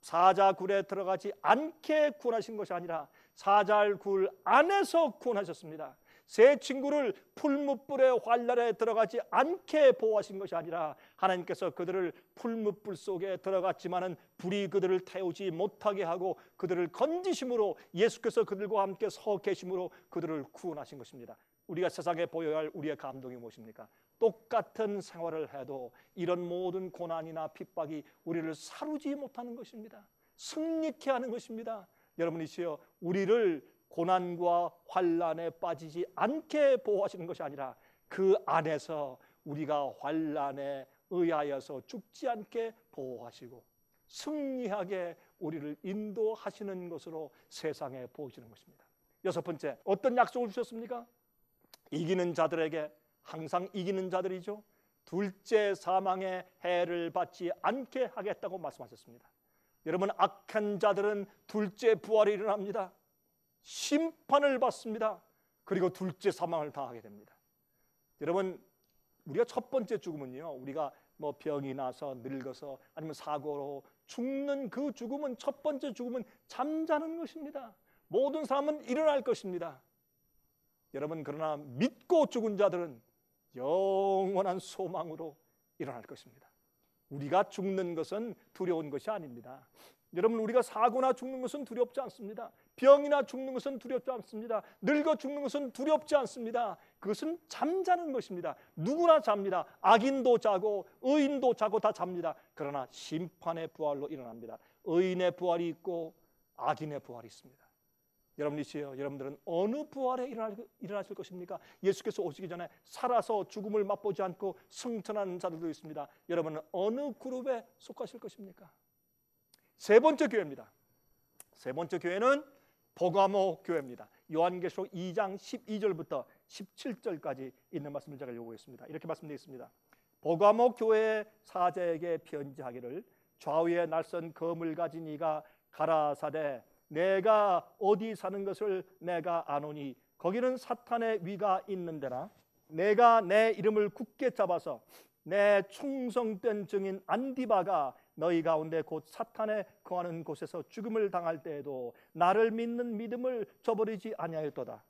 사자굴에 들어가지 않게 구원하신 것이 아니라 사자굴 안에서 구원하셨습니다. 세 친구를 풀무불의 환난에 들어가지 않게 보호하신 것이 아니라 하나님께서 그들을 풀무불 속에 들어갔지만은 불이 그들을 태우지 못하게 하고 그들을 건지심으로 예수께서 그들과 함께 서 계심으로 그들을 구원하신 것입니다. 우리가 세상에 보여야 할 우리의 감동이 무엇입니까? 똑같은 생활을 해도 이런 모든 고난이나 핍박이 우리를 사루지 못하는 것입니다. 승리케 하는 것입니다. 여러분이시여, 우리를 고난과 환난에 빠지지 않게 보호하시는 것이 아니라 그 안에서 우리가 환난에 의하여서 죽지 않게 보호하시고 승리하게 우리를 인도하시는 것으로 세상에 보여주는 것입니다. 여섯 번째, 어떤 약속을 주셨습니까? 이기는 자들에게, 항상 이기는 자들이죠, 둘째 사망의 해를 받지 않게 하겠다고 말씀하셨습니다. 여러분, 악한 자들은 둘째 부활이 일어납니다. 심판을 받습니다. 그리고 둘째 사망을 당하게 됩니다. 여러분, 우리가 첫 번째 죽음은요, 우리가 뭐 병이 나서 늙어서 아니면 사고로 죽는 그 죽음은, 첫 번째 죽음은 잠자는 것입니다. 모든 사람은 일어날 것입니다. 여러분, 그러나 믿고 죽은 자들은 영원한 소망으로 일어날 것입니다. 우리가 죽는 것은 두려운 것이 아닙니다. 여러분, 우리가 사고나 죽는 것은 두렵지 않습니다. 병이나 죽는 것은 두렵지 않습니다. 늙어 죽는 것은 두렵지 않습니다. 그것은 잠자는 것입니다. 누구나 잡니다. 악인도 자고 의인도 자고 다 잡니다. 그러나 심판의 부활로 일어납니다. 의인의 부활이 있고 악인의 부활이 있습니다. 여러분이시여, 여러분들은 어느 부활에 일어나실 것입니까? 예수께서 오시기 전에 살아서 죽음을 맛보지 않고 승천하는 자들도 있습니다. 여러분은 어느 그룹에 속하실 것입니까? 세 번째 교회입니다. 세 번째 교회는 버가모 교회입니다. 요한계시록 2장 12절부터 17절까지 있는 말씀을 제가 요구했습니다. 이렇게 말씀되어 있습니다. 버가모 교회의 사자에게 편지하기를, 좌우에 날선 검을 가진 이가 가라사대 내가 어디 사는 것을 내가 아노니 거기는 사탄의 위가 있는 데나 내가 내 이름을 굳게 잡아서 내 충성된 증인 안디바가 너희 가운데 곧 사탄에 거하는 곳에서 죽음을 당할 때에도 나를 믿는 믿음을 저버리지 아니하였도다.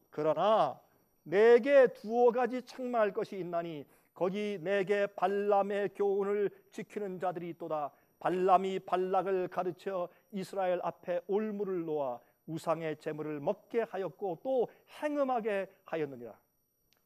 그러나 내게 두어 가지 책망할 것이 있나니 거기 내게 발람의 교훈을 지키는 자들이 있도다. 발람이 발락을 가르쳐 이스라엘 앞에 올무를 놓아 우상의 제물을 먹게 하였고 또 행음하게 하였느니라.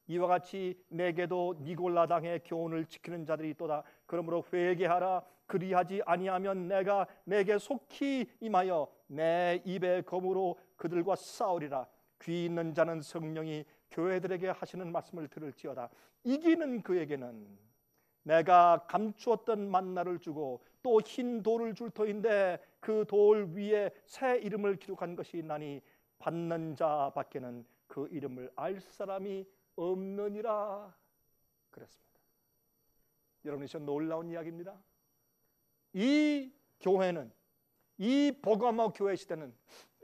이와 같이 내게도 니골라 당의 교훈을 지키는 자들이 있도다. 그러므로 회개하라. 그리하지 아니하면 내가 내게 속히 임하여 내 입의 검으로 그들과 싸우리라. 귀 있는 자는 성령이 교회들에게 하시는 말씀을 들을지어다. 이기는 그에게는 내가 감추었던 만나를 주고 또 흰 돌을 줄 터인데 그 돌 위에 새 이름을 기록한 것이 있나니 받는 자 밖에는 그 이름을 알 사람이 없느니라. 그랬습니다. 여러분, 이 놀라운 이야기입니다. 이 교회는, 이 버가모 교회 시대는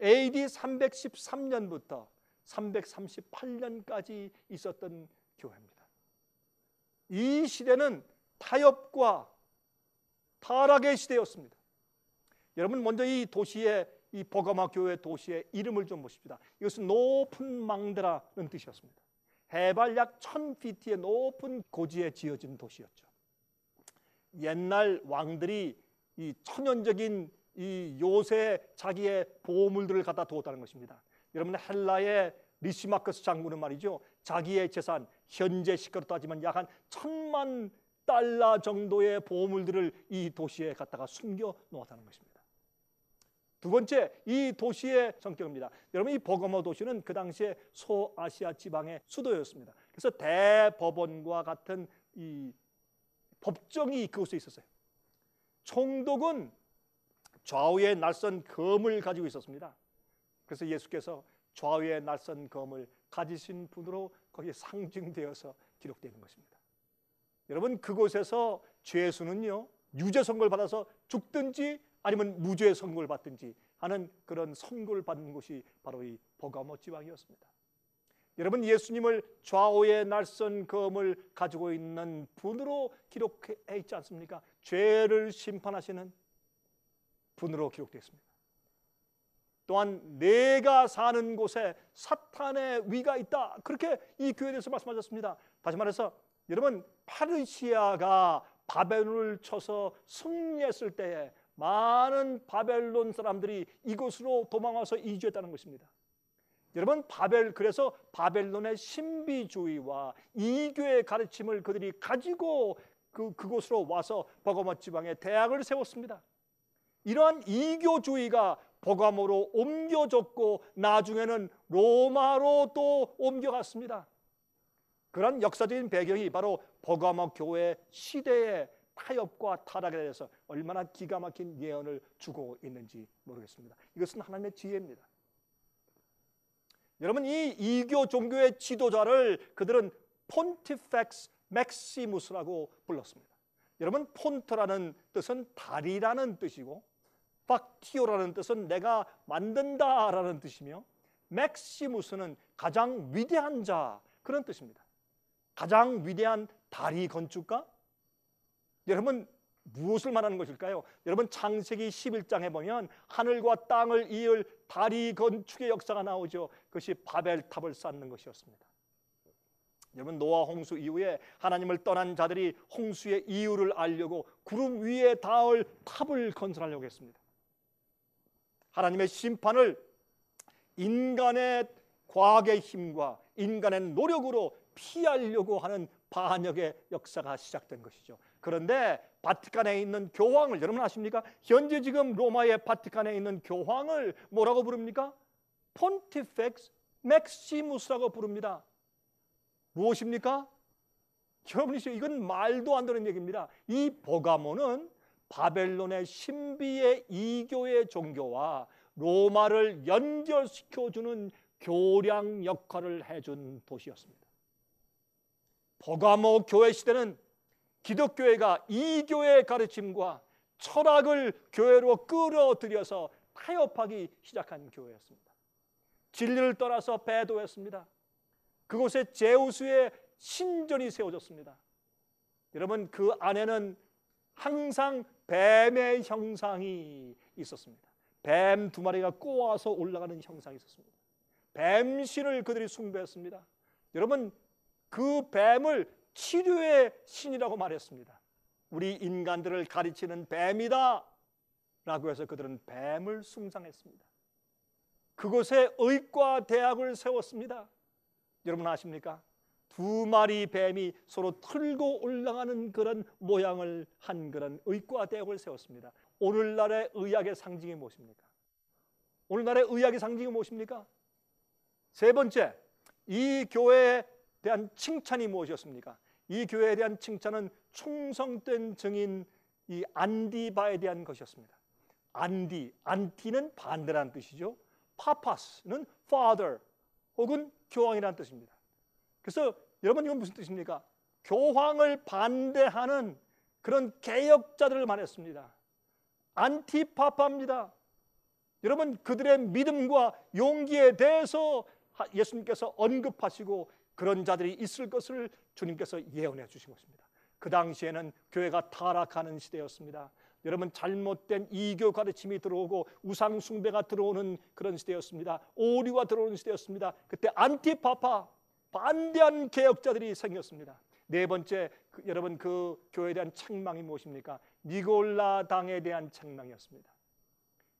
AD 313년부터 338년까지 있었던 교회입니다. 이 시대는 타협과 타락의 시대였습니다. 여러분, 먼저 이 도시의, 이 버가모 교회 도시의 이름을 좀 보십시다. 이것은 높은 망대라는 뜻이었습니다. 해발 약 1000피트의 높은 고지에 지어진 도시였죠. 옛날 왕들이 이 천연적인 이 요새 자기의 보물들을 갖다 두었다는 것입니다. 여러분, 헬라의 리시마커스 장군은 말이죠, 자기의 재산, 현재 시가로 따지면 약 한 1000만 달러 정도의 보물들을 이 도시에 갖다가 숨겨 놓았다는 것입니다. 두 번째, 이 도시의 성격입니다. 여러분, 이 버가모 도시는 그 당시에 소아시아 지방의 수도였습니다. 그래서 대법원과 같은 이 법정이 그곳에 있었어요. 총독은 좌우에 날선 검을 가지고 있었습니다. 그래서 예수께서 좌우에 날선 검을 가지신 분으로 거기에 상징되어서 기록되어 있는 것입니다. 여러분, 그곳에서 죄수는요, 유죄 선고를 받아서 죽든지 아니면 무죄 선고를 받든지 하는 그런 선고를 받는 곳이 바로 이 버가모 지방이었습니다. 여러분, 예수님을 좌우에 날선 검을 가지고 있는 분으로 기록해 있지 않습니까? 죄를 심판하시는 분으로 기록되어 있습니다. 또한 내가 사는 곳에 사탄의 위가 있다, 그렇게 이 교회에 대해서 말씀하셨습니다. 다시 말해서 여러분, 페르시아가 바벨론을 쳐서 승리했을 때에 많은 바벨론 사람들이 이곳으로 도망와서 이주했다는 것입니다. 여러분, 그래서 바벨론의 신비주의와 이교의 가르침을 그들이 가지고 그곳으로 와서 버가모 지방에 대학을 세웠습니다. 이러한 이교주의가 버가모로 옮겨졌고 나중에는 로마로 또 옮겨갔습니다. 그런 역사적인 배경이 바로 버가모 교회 시대의 타협과 타락에 대해서 얼마나 기가 막힌 예언을 주고 있는지 모르겠습니다. 이것은 하나님의 지혜입니다. 여러분, 이 이교 종교의 지도자를 그들은 폰티펙스 맥시무스라고 불렀습니다. 여러분, 폰트라는 뜻은 다리라는 뜻이고 팍티오라는 뜻은 내가 만든다라는 뜻이며 맥시무스는 가장 위대한 자, 그런 뜻입니다. 가장 위대한 다리 건축가? 여러분, 무엇을 말하는 것일까요? 여러분, 창세기 11장에 보면 하늘과 땅을 이을 다리 건축의 역사가 나오죠. 그것이 바벨탑을 쌓는 것이었습니다. 여러분, 노아 홍수 이후에 하나님을 떠난 자들이 홍수의 이유를 알려고 구름 위에 닿을 탑을 건설하려고 했습니다. 하나님의 심판을 인간의 과학의 힘과 인간의 노력으로 피하려고 하는 반역의 역사가 시작된 것이죠. 그런데 바티칸에 있는 교황을 여러분 아십니까? 현재 지금 로마의 바티칸에 있는 교황을 뭐라고 부릅니까? 폰티펙스 맥시무스라고 부릅니다. 무엇입니까? 여러분, 이건 말도 안 되는 얘기입니다. 이 버가모는 바벨론의 신비의 이교의 종교와 로마를 연결시켜주는 교량 역할을 해준 도시였습니다. 버가모 교회 시대는 기독교회가 이교의 가르침과 철학을 교회로 끌어들여서 타협하기 시작한 교회였습니다. 진리를 떠나서 배도했습니다. 그곳에 제우스의 신전이 세워졌습니다. 여러분, 그 안에는 항상 뱀의 형상이 있었습니다. 뱀 두 마리가 꼬아서 올라가는 형상이 있었습니다. 뱀신을 그들이 숭배했습니다. 여러분, 그 뱀을 치료의 신이라고 말했습니다. 우리 인간들을 가르치는 뱀이다 라고 해서 그들은 뱀을 숭상했습니다. 그곳에 의과대학을 세웠습니다. 여러분 아십니까? 두 마리 뱀이 서로 틀고 올라가는 그런 모양을 한 그런 의과대학을 세웠습니다. 오늘날의 의학의 상징이 무엇입니까? 오늘날의 의학의 상징이 무엇입니까? 세 번째, 이 교회에 대한 칭찬이 무엇이었습니까? 이 교회에 대한 칭찬은 충성된 증인 이 안디바에 대한 것이었습니다. 안티는 반대라는 뜻이죠. 파파스는 father 혹은 교황이라는 뜻입니다. 그래서 여러분 이건 무슨 뜻입니까? 교황을 반대하는 그런 개혁자들을 말했습니다. 안티파파입니다. 여러분 그들의 믿음과 용기에 대해서 예수님께서 언급하시고 그런 자들이 있을 것을 주님께서 예언해 주신 것입니다. 그 당시에는 교회가 타락하는 시대였습니다. 여러분 잘못된 이교 가르침이 들어오고 우상 숭배가 들어오는 그런 시대였습니다. 오류가 들어오는 시대였습니다. 그때 안티파파 반대한 개혁자들이 생겼습니다. 네 번째, 여러분 그 교회에 대한 책망이 무엇입니까? 니골라 당에 대한 책망이었습니다.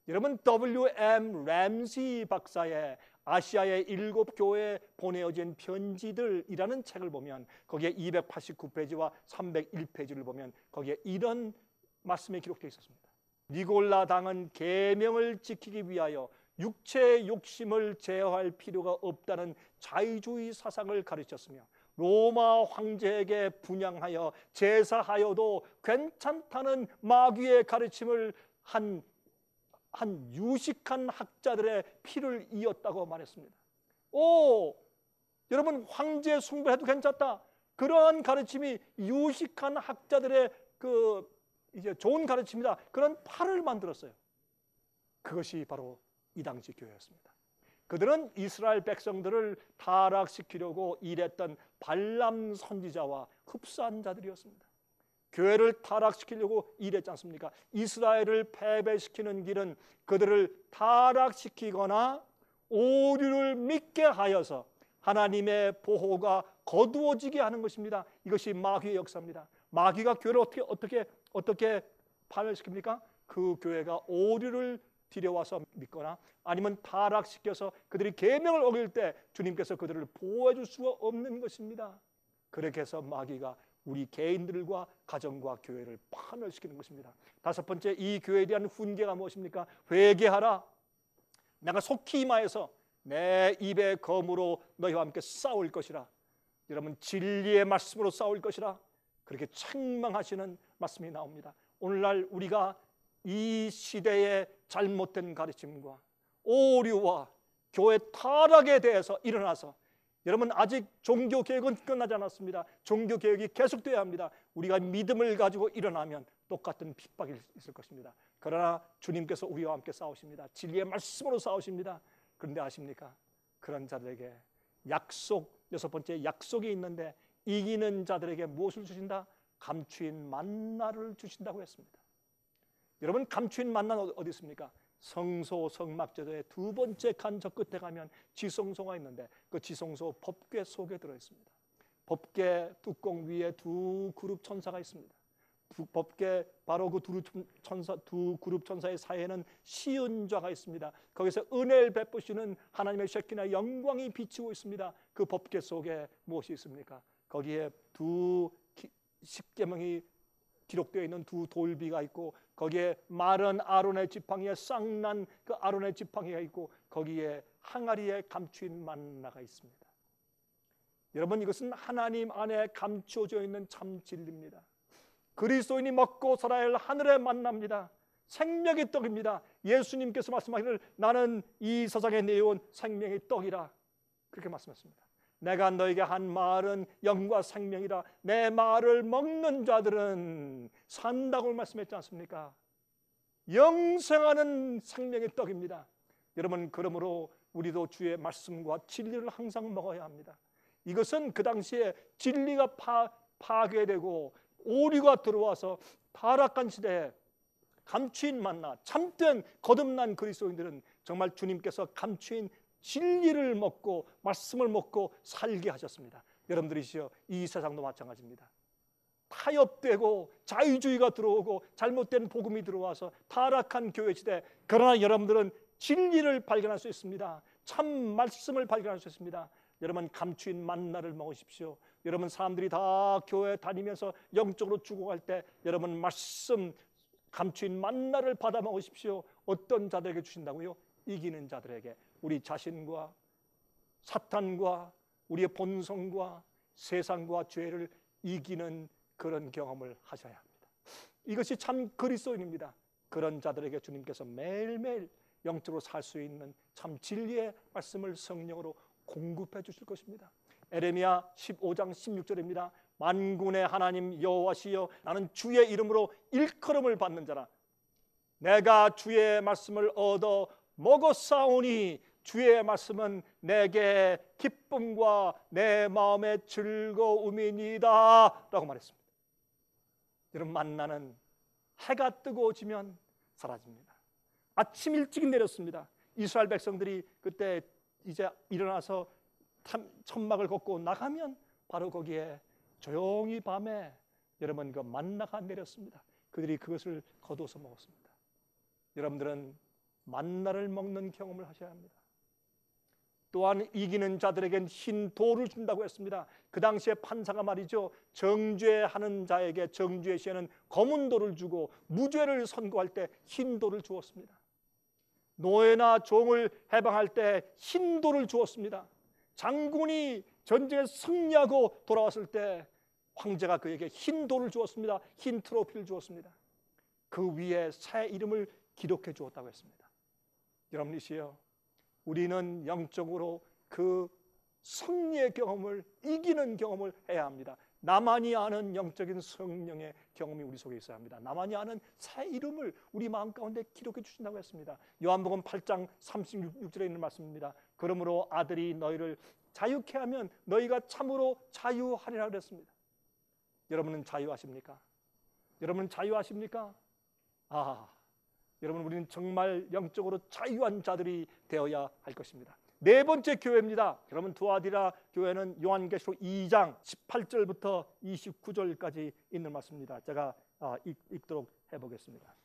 여러분 W.M. 램시 박사의 아시아의 7교회에 보내어진 편지들이라는 책을 보면 거기에 289페이지와 301페이지를 보면 거기에 이런 말씀이 기록되어 있었습니다. 니골라 당은 계명을 지키기 위하여 육체의 욕심을 제어할 필요가 없다는 자유주의 사상을 가르쳤으며 로마 황제에게 분양하여 제사하여도 괜찮다는 마귀의 가르침을 한 유식한 학자들의 피를 이었다고 말했습니다. 여러분 황제 숭배해도 괜찮다. 그러한 가르침이 유식한 학자들의 이제 좋은 가르침이다. 그런 팔을 만들었어요. 그것이 바로 이 당시 교회였습니다. 그들은 이스라엘 백성들을 타락시키려고 일했던 발람 선지자와 흡사한 자들이었습니다. 교회를 타락시키려고 일했지 않습니까? 이스라엘을 패배시키는 길은 그들을 타락시키거나 오류를 믿게 하여서 하나님의 보호가 거두어지게 하는 것입니다. 이것이 마귀의 역사입니다. 마귀가 교회를 어떻게 파멸시킵니까? 그 교회가 오류를 들여와서 믿거나 아니면 타락시켜서 그들이 계명을 어길 때 주님께서 그들을 보호해 줄 수가 없는 것입니다. 그렇게 해서 마귀가 우리 개인들과 가정과 교회를 파멸시키는 것입니다. 다섯 번째, 이 교회에 대한 훈계가 무엇입니까? 회개하라. 내가 속히 임하여서 내 입의 검으로 너희와 함께 싸울 것이라. 여러분 진리의 말씀으로 싸울 것이라. 그렇게 책망하시는 말씀이 나옵니다. 오늘날 우리가 이 시대의 잘못된 가르침과 오류와 교회 타락에 대해서 일어나서 여러분 아직 종교개혁은 끝나지 않았습니다. 종교개혁이 계속돼야 합니다. 우리가 믿음을 가지고 일어나면 똑같은 핍박이 있을 것입니다. 그러나 주님께서 우리와 함께 싸우십니다. 진리의 말씀으로 싸우십니다. 그런데 아십니까? 그런 자들에게 여섯 번째 약속이 있는데 이기는 자들에게 무엇을 주신다? 감추인 만나를 주신다고 했습니다. 여러분 감추인 만나는 어디 있습니까? 성소 성막제도의 두 번째 간접 끝에 가면 지성소가 있는데 그 지성소 법궤 속에 들어있습니다. 법궤 뚜껑 위에 두 그룹 천사가 있습니다. 법궤 바로 그 두 그룹 천사의 사이에는 시은좌가 있습니다. 거기서 은혜를 베푸시는 하나님의 셰키나 영광이 비치고 있습니다. 그 법궤 속에 무엇이 있습니까? 거기에 두 십계명이 기록되어 있는 두 돌비가 있고 거기에 마른 아론의 지팡이에 쌍난 그 아론의 지팡이가 있고 거기에 항아리에 감추인 만나가 있습니다. 여러분 이것은 하나님 안에 감추어져 있는 참 진리입니다. 그리스도인이 먹고 살아야 할 하늘의 만나입니다. 생명의 떡입니다. 예수님께서 말씀하시기를 나는 이 세상에 내어온 생명의 떡이라 그렇게 말씀하셨습니다. 내가 너에게 한 말은 영과 생명이라. 내 말을 먹는 자들은 산다고 말씀했지 않습니까? 영생하는 생명의 떡입니다. 여러분 그러므로 우리도 주의 말씀과 진리를 항상 먹어야 합니다. 이것은 그 당시에 진리가 파괴되고 오류가 들어와서 타락한 시대에 감추인 만나 참된 거듭난 그리스도인들은 정말 주님께서 감추인 진리를 먹고 말씀을 먹고 살게 하셨습니다. 여러분들이시여, 이 세상도 마찬가지입니다. 타협되고 자유주의가 들어오고 잘못된 복음이 들어와서 타락한 교회 시대, 그러나 여러분들은 진리를 발견할 수 있습니다. 참 말씀을 발견할 수 있습니다. 여러분, 감추인 만나를 먹으십시오. 여러분, 사람들이 다 교회 다니면서 영적으로 죽어갈 때 여러분 말씀 감추인 만나를 받아 먹으십시오. 어떤 자들에게 주신다고요? 이기는 자들에게. 우리 자신과 사탄과 우리의 본성과 세상과 죄를 이기는 그런 경험을 하셔야 합니다. 이것이 참 그리스도인입니다. 그런 자들에게 주님께서 매일매일 영적으로 살 수 있는 참 진리의 말씀을 성령으로 공급해 주실 것입니다. 에레미야 15장 16절입니다. 만군의 하나님 여호와시여, 나는 주의 이름으로 일컬음을 받는 자라. 내가 주의 말씀을 얻어 먹었사오니 주의 말씀은 내게 기쁨과 내 마음의 즐거움이니이다 라고 말했습니다. 여러분, 만나는 해가 뜨거워지면 사라집니다. 아침 일찍 내렸습니다. 이스라엘 백성들이 그때 이제 일어나서 천막을 걷고 나가면 바로 거기에 조용히 밤에 여러분 그 만나가 내렸습니다. 그들이 그것을 거둬서 먹었습니다. 여러분들은 만나를 먹는 경험을 하셔야 합니다. 또한 이기는 자들에겐 흰 돌을 준다고 했습니다. 그 당시에 판사가 말이죠, 정죄하는 자에게 정죄의 시에는 검은 돌을 주고 무죄를 선고할 때 흰 돌을 주었습니다. 노예나 종을 해방할 때 흰 돌을 주었습니다. 장군이 전쟁에 승리하고 돌아왔을 때 황제가 그에게 흰 돌을 주었습니다. 흰 트로피를 주었습니다. 그 위에 새 이름을 기록해 주었다고 했습니다. 여러분이시여, 우리는 영적으로 그 승리의 경험을, 이기는 경험을 해야 합니다. 나만이 아는 영적인 성령의 경험이 우리 속에 있어야 합니다. 나만이 아는 새 이름을 우리 마음 가운데 기록해 주신다고 했습니다. 요한복음 8장 36절에 있는 말씀입니다. 그러므로 아들이 너희를 자유케 하면 너희가 참으로 자유하리라 그랬습니다. 여러분은 자유하십니까? 여러분은 자유하십니까? 여러분, 우리는 정말 영적으로 자유한 자들이 되어야 할 것입니다. 네 번째 교회입니다. 여러분, 두아디라 교회는 요한계시록 2장 18절부터 29절까지 있는 말씀입니다. 제가 읽도록 해보겠습니다.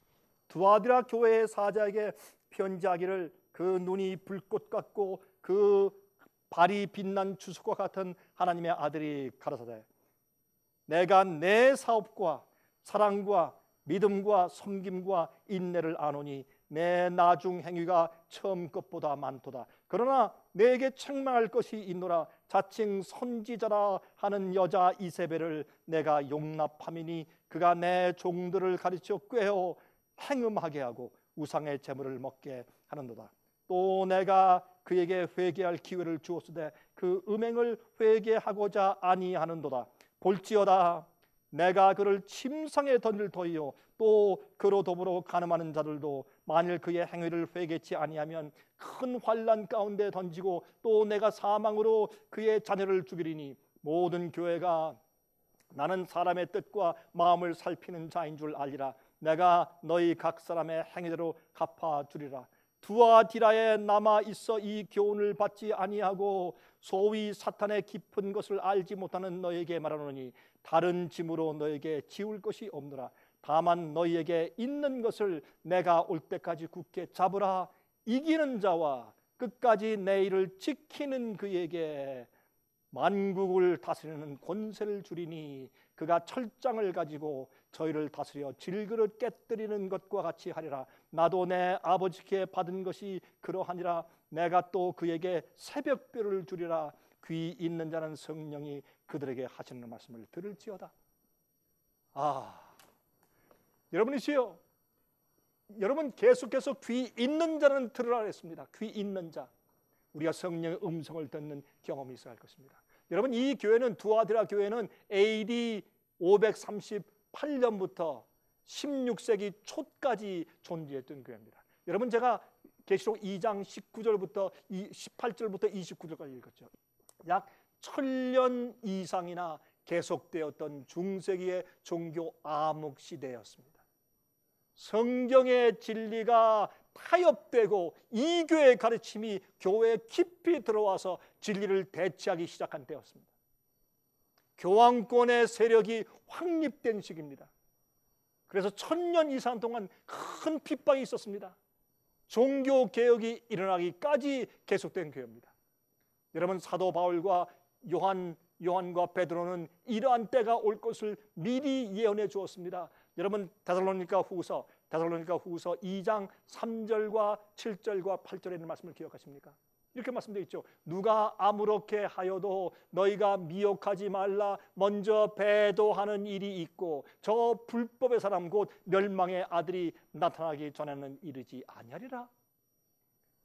두아디라 교회의 사자에게 편지하기를, 그 눈이 불꽃 같고 그 발이 빛난 주석과 같은 하나님의 아들이 가라사대, 내가 내 사업과 사랑과 믿음과 섬김과 인내를 아노니 내 나중 행위가 처음 것보다 많도다. 그러나 내게 책망할 것이 있노라. 자칭 선지자라 하는 여자 이세벨을 내가 용납함이니 그가 내 종들을 가르쳐 꾀어 행음하게 하고 우상의 제물을 먹게 하는도다. 또 내가 그에게 회개할 기회를 주었으되 그 음행을 회개하고자 아니하는도다. 볼지어다, 내가 그를 침상에 던질 터이요 또 그로 더불어 간음하는 자들도 만일 그의 행위를 회개치 아니하면 큰 환난 가운데 던지고 또 내가 사망으로 그의 자녀를 죽이리니 모든 교회가 나는 사람의 뜻과 마음을 살피는 자인 줄 알리라. 내가 너희 각 사람의 행위대로 갚아주리라. 두아디라에 남아 있어 이 교훈을 받지 아니하고 소위 사탄의 깊은 것을 알지 못하는 너에게 말하노니 다른 짐으로 너에게 지울 것이 없노라. 다만 너희에게 있는 것을 내가 올 때까지 굳게 잡으라. 이기는 자와 끝까지 내 일을 지키는 그에게 만국을 다스리는 권세를 주리니 그가 철장을 가지고 저희를 다스려 질그릇 깨뜨리는 것과 같이 하리라. 나도 내 아버지께 받은 것이 그러하니라. 내가 또 그에게 새벽별을 주리라. 귀 있는 자는 성령이 그들에게 하시는 말씀을 들을지어다. 여러분이시여, 여러분 계속해서 귀 있는 자는 들으라 했습니다. 귀 있는 자, 우리가 성령의 음성을 듣는 경험이 있어야 할 것입니다. 여러분, 이 교회는, 두아디라 교회는 AD 538년부터 16세기 초까지 존재했던 교회입니다. 여러분, 제가 계시록 2장 19절부터 18절부터 29절까지 읽었죠. 약 1000년 이상이나 계속되었던 중세기의 종교 암흑 시대였습니다. 성경의 진리가 타협되고 이교의 가르침이 교회에 깊이 들어와서 진리를 대체하기 시작한 때였습니다. 교황권의 세력이 확립된 시기입니다. 그래서 1000년 이상 동안 큰 핍박이 있었습니다. 종교개혁이 일어나기까지 계속된 교회입니다. 여러분, 사도 바울과 요한과 베드로는 이러한 때가 올 것을 미리 예언해 주었습니다. 여러분, 데살로니가 후서 2장 3절과 7절과 8절에 있는 말씀을 기억하십니까? 이렇게 말씀되어 있죠. 누가 아무렇게 하여도 너희가 미혹하지 말라. 먼저 배도하는 일이 있고 저 불법의 사람 곧 멸망의 아들이 나타나기 전에는 이르지 아니하리라.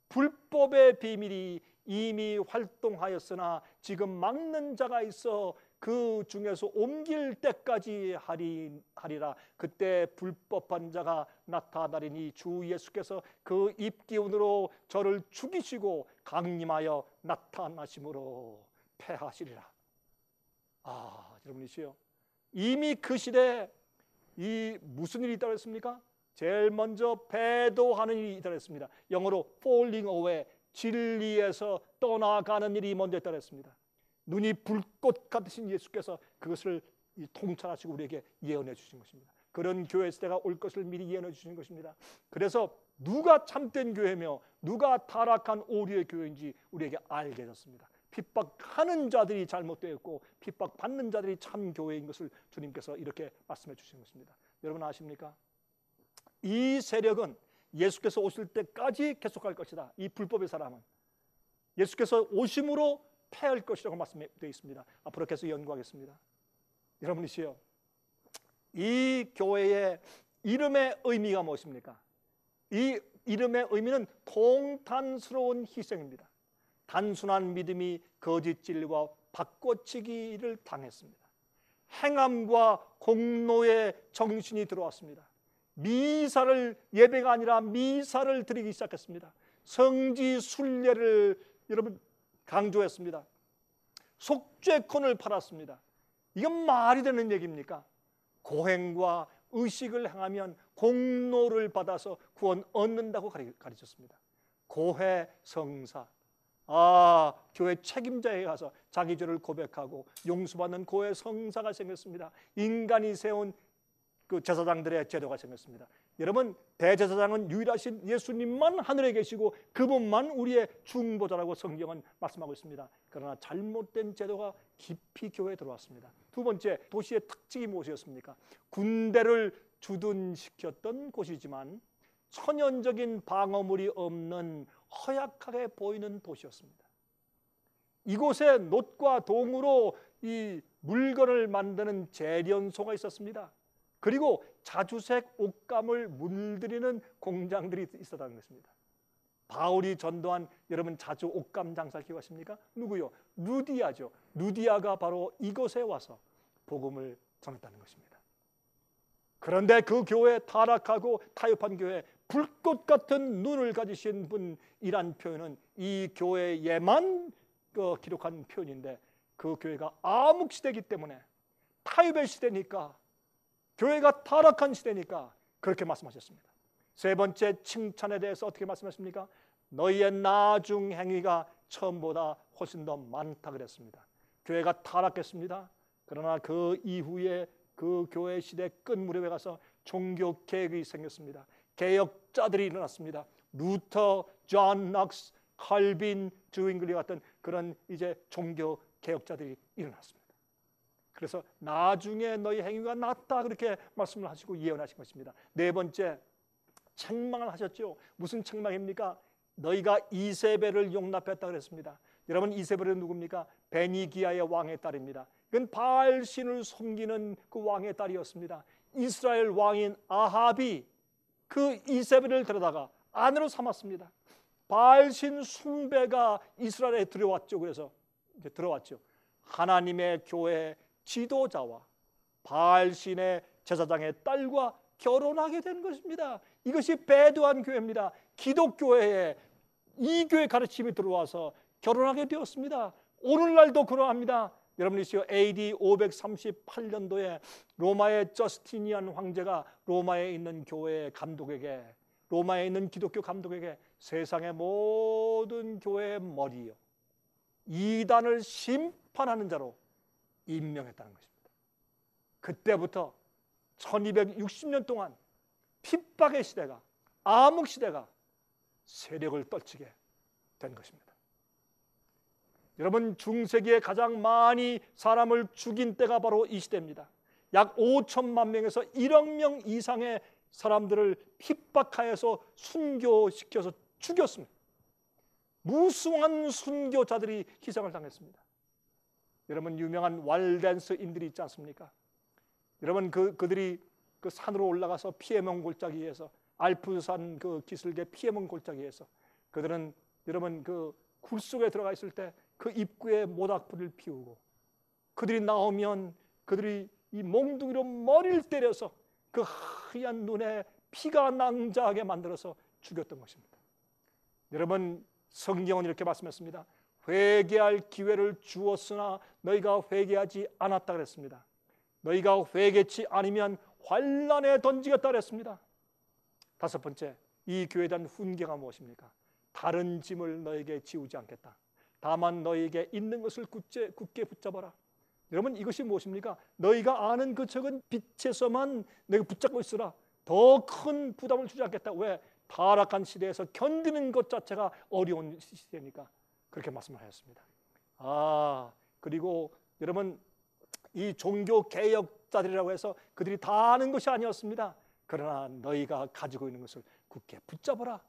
불법의 비밀이 이미 활동하였으나 지금 막는 자가 있어 그 중에서 옮길 때까지 하리라. 그때 불법한 자가 나타나리니 주 예수께서 그 입기운으로 저를 죽이시고 강림하여 나타나심으로 패하시리라. 여러분이시요, 이미 그 시대에 이 무슨 일이 있다고 했습니까? 제일 먼저 배도하는 일이 있다고 했습니다. 영어로 falling away, 진리에서 떠나가는 일이 먼저 있다고 했습니다. 눈이 불꽃 같으신 예수께서 그것을 통찰하시고 우리에게 예언해 주신 것입니다. 그런 교회 시대가 올 것을 미리 예언해 주신 것입니다. 그래서 누가 참된 교회며 누가 타락한 오류의 교회인지 우리에게 알게 되었습니다. 핍박하는 자들이 잘못되었고 핍박받는 자들이 참 교회인 것을 주님께서 이렇게 말씀해 주신 것입니다. 여러분 아십니까? 이 세력은 예수께서 오실 때까지 계속할 것이다. 이 불법의 사람은 예수께서 오심으로 패할 것이라고 말씀되어 있습니다. 앞으로 계속 연구하겠습니다. 여러분이시여, 이 교회의 이름의 의미가 무엇입니까? 이 이름의 의미는 통탄스러운 희생입니다. 단순한 믿음이 거짓 진리와 바꿔치기를 당했습니다. 행함과 공로의 정신이 들어왔습니다. 미사를, 예배가 아니라 미사를 드리기 시작했습니다. 성지 순례를 여러분 강조했습니다. 속죄권을 팔았습니다. 이건 말이 되는 얘기입니까? 고행과 의식을 행하면 공로를 받아서 구원 얻는다고 가르쳤습니다. 고해 성사, 교회 책임자에 가서 자기 죄를 고백하고 용서받는 고해 성사가 생겼습니다. 인간이 세운 그 제사장들의 제도가 생겼습니다. 여러분, 대제사장은 유일하신 예수님만 하늘에 계시고 그분만 우리의 중보자라고 성경은 말씀하고 있습니다. 그러나 잘못된 제도가 깊이 교회에 들어왔습니다. 두 번째, 도시의 특징이 무엇이었습니까? 군대를 주둔시켰던 곳이지만 천연적인 방어물이 없는 허약하게 보이는 도시였습니다. 이곳에 놋과 동으로 이 물건을 만드는 재련소가 있었습니다. 그리고 자주색 옷감을 물들이는 공장들이 있었다는 것입니다. 바울이 전도한 여러분 자주 옷감 장사 기억하십니까? 누구요? 루디아죠. 루디아가 바로 이곳에 와서 복음을 전했다는 것입니다. 그런데 그 교회, 타락하고 타협한 교회, 불꽃 같은 눈을 가지신 분이란 표현은 이 교회에만 기록한 표현인데 그 교회가 암흑시대이기 때문에, 타협의 시대니까, 교회가 타락한 시대니까 그렇게 말씀하셨습니다. 세 번째, 칭찬에 대해서 어떻게 말씀하십니까? 너희의 나중 행위가 처음보다 훨씬 더 많다 그랬습니다. 교회가 타락했습니다. 그러나 그 이후에 그 교회 시대 끝무렵에 가서 종교 개혁이 생겼습니다. 개혁자들이 일어났습니다. 루터, 존 넉스, 칼빈, 주잉글리 같은 그런 이제 종교 개혁자들이 일어났습니다. 그래서 나중에 너희 행위가 낫다 그렇게 말씀을 하시고 예언하신 것입니다. 네 번째, 책망을 하셨죠. 무슨 책망입니까? 너희가 이세벨을 용납했다 그랬습니다. 여러분, 이세벨은 누굽니까? 베니기아의 왕의 딸입니다. 그건 바알신을 섬기는 그 왕의 딸이었습니다. 이스라엘 왕인 아합이 그 이세벨을 데려다가 아내로 삼았습니다. 바알신 숭배가 이스라엘에 들어왔죠. 그래서 이제 들어왔죠. 하나님의 교회 지도자와 바알신의 제사장의 딸과 결혼하게 된 것입니다. 이것이 배도한 교회입니다. 기독교회에 이 교회 가르침이 들어와서 결혼하게 되었습니다. 오늘날도 그러합니다. 여러분이시여, AD 538년도에 로마의 저스티니안 황제가 로마에 있는 교회 감독에게, 로마에 있는 기독교 감독에게 세상의 모든 교회의 머리요, 이단을 심판하는 자로 임명했다는 것입니다. 그때부터 1260년 동안 핍박의 시대가, 암흑 시대가 세력을 떨치게 된 것입니다. 여러분, 중세기에 가장 많이 사람을 죽인 때가 바로 이 시대입니다. 약 5천만 명에서 1억 명 이상의 사람들을 핍박하여서 순교시켜서 죽였습니다. 무수한 순교자들이 희생을 당했습니다. 여러분, 유명한 왈덴스인들이 있지 않습니까? 여러분, 그들이 그 산으로 올라가서 피에몬 골짜기에서, 알프스산 그 기슭의 피에몬 골짜기에서 그들은 여러분 그 굴 속에 들어가 있을 때 그 입구에 모닥불을 피우고, 그들이 나오면 그들이 이 몽둥이로 머리를 때려서 그 하얀 눈에 피가 낭자하게 만들어서 죽였던 것입니다. 여러분, 성경은 이렇게 말씀했습니다. 회개할 기회를 주었으나 너희가 회개하지 않았다 그랬습니다. 너희가 회개치 않으면 환란에 던지겠다 그랬습니다. 다섯 번째, 이 교회에 대한 훈계가 무엇입니까? 다른 짐을 너에게 지우지 않겠다. 다만 너에게 있는 것을 굳게 붙잡아라. 여러분, 이것이 무엇입니까? 너희가 아는 그 적은 빛에서만 너희가 붙잡고 있으라. 더 큰 부담을 주지 않겠다. 왜? 타락한 시대에서 견디는 것 자체가 어려운 시대니까 그렇게 말씀을 하셨습니다. 그리고 여러분, 이 종교 개혁자들이라고 해서 그들이 다 아는 것이 아니었습니다. 그러나 너희가 가지고 있는 것을 굳게 붙잡아라.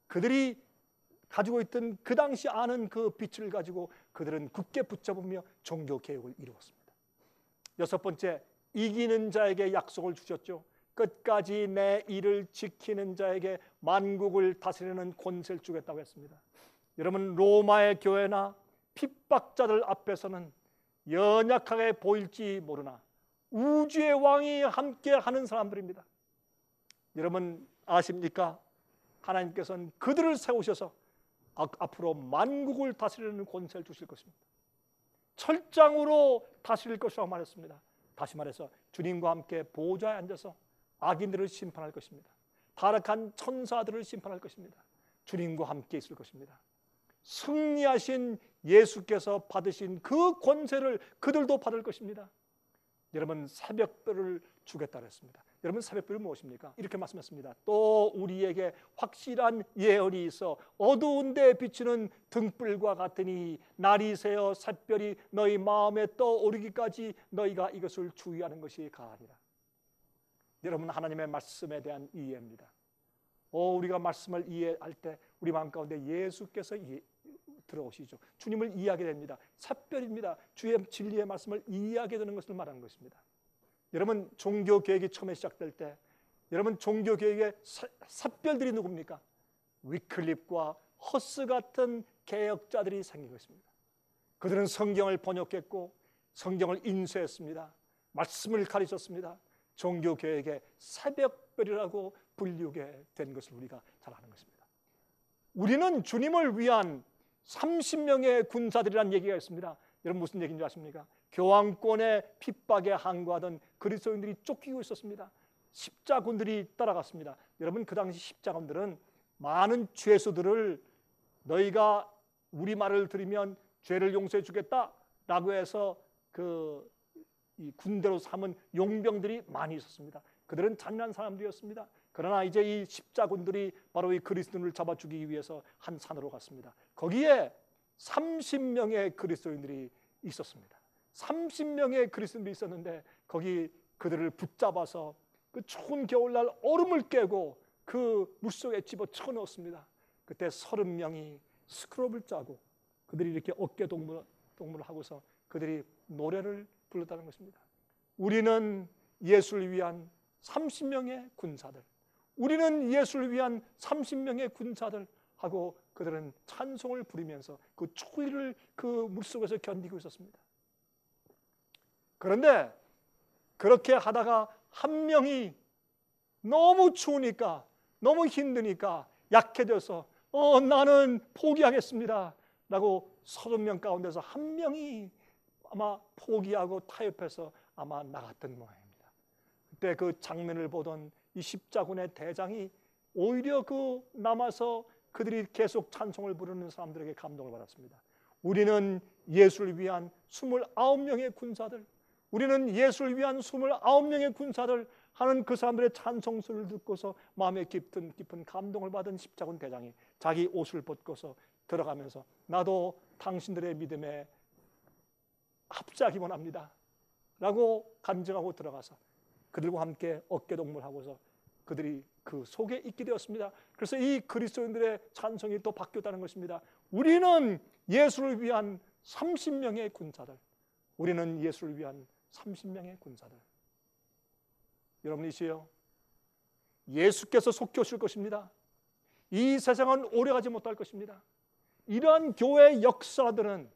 그들이 가지고 있던 그 당시 아는 그 빛을 가지고 그들은 굳게 붙잡으며 종교 개혁을 이루었습니다. 여섯 번째, 이기는 자에게 약속을 주셨죠. 끝까지 내 일을 지키는 자에게 만국을 다스리는 권세를 주겠다고 했습니다. 여러분, 로마의 교회나 핍박자들 앞에서는 연약하게 보일지 모르나 우주의 왕이 함께 하는 사람들입니다. 여러분, 아십니까? 하나님께서는 그들을 세우셔서 앞으로 만국을 다스리는 권세를 주실 것입니다. 철장으로 다스릴 것이라고 말했습니다. 다시 말해서 주님과 함께 보좌에 앉아서 악인들을 심판할 것입니다. 타락한 천사들을 심판할 것입니다. 주님과 함께 있을 것입니다. 승리하신 예수께서 받으신 그 권세를 그들도 받을 것입니다. 여러분, 새벽별을 주겠다 그랬습니다. 여러분, 새벽별이 무엇입니까? 이렇게 말씀했습니다. 또 우리에게 확실한 예언이 있어 어두운 데 비추는 등불과 같으니 날이 새어 새별이 너희 마음에 떠오르기까지 너희가 이것을 주의하는 것이 가하니라. 여러분, 하나님의 말씀에 대한 이해입니다. 우리가 말씀을 이해할 때 우리 마음 가운데 예수께서 들어오시죠. 주님을 이해하게 됩니다. 샛별입니다. 주의 진리의 말씀을 이해하게 되는 것을 말하는 것입니다. 여러분, 종교 개혁이 처음에 시작될 때 여러분, 종교 개혁의 샛별들이 누굽니까? 위클립과 허스 같은 개혁자들이 생긴 것입니다. 그들은 성경을 번역했고 성경을 인쇄했습니다. 말씀을 가르쳤습니다. 종교 개혁의 새벽별이라고 불리게 된 것을 우리가 잘 아는 것입니다. 우리는 주님을 위한 30명의 군사들이라는 얘기가 있습니다. 여러분, 무슨 얘기인지 아십니까? 교황권의 핍박에 항거하던 그리스도인들이 쫓기고 있었습니다. 십자군들이 따라갔습니다. 여러분, 그 당시 십자군들은 많은 죄수들을 너희가 우리 말을 들으면 죄를 용서해 주겠다라고 해서 이 군대로 삼은 용병들이 많이 있었습니다. 그들은 잔인한 사람들이었습니다. 그러나 이제 이 십자군들이 바로 이 그리스도인을 잡아 죽이기 위해서 한 산으로 갔습니다. 거기에 30명의 그리스도인들이 있었습니다. 30명의 그리스도인들이 있었는데 거기 그들을 붙잡아서 그 추운 겨울날 얼음을 깨고 그 물속에 집어쳐 넣었습니다. 그때 30명이 스크럽을 짜고 그들이 이렇게 어깨 동무를 하고서 그들이 노래를 불렀다는 것입니다. 우리는 예수를 위한 30명의 군사들, 우리는 예수를 위한 30명의 군사들 하고 그들은 찬송을 부리면서 그 추위를 그 물속에서 견디고 있었습니다. 그런데 그렇게 하다가 한 명이 너무 추우니까, 너무 힘드니까 약해져서 나는 포기하겠습니다 라고 30명 가운데서 한 명이 아마 포기하고 타협해서 아마 나갔던 모양입니다. 그때 그 장면을 보던 이 십자군의 대장이 오히려 그 남아서 그들이 계속 찬송을 부르는 사람들에게 감동을 받았습니다. 우리는 예수를 위한 29명의 군사들, 우리는 예수를 위한 29명의 군사들 하는 그 사람들의 찬송소를 듣고서 마음에 깊은 감동을 받은 십자군 대장이 자기 옷을 벗고서 들어가면서 나도 당신들의 믿음에 합작이 원합니다 라고 간증하고 들어가서 그들과 함께 어깨동무하고서 그들이 그 속에 있게 되었습니다. 그래서 이 그리스도인들의 찬송이 또 바뀌었다는 것입니다. 우리는 예수를 위한 30명의 군사들, 우리는 예수를 위한 30명의 군사들. 여러분이시여, 예수께서 속히 오실 것입니다. 이 세상은 오래가지 못할 것입니다. 이러한 교회의 역사들은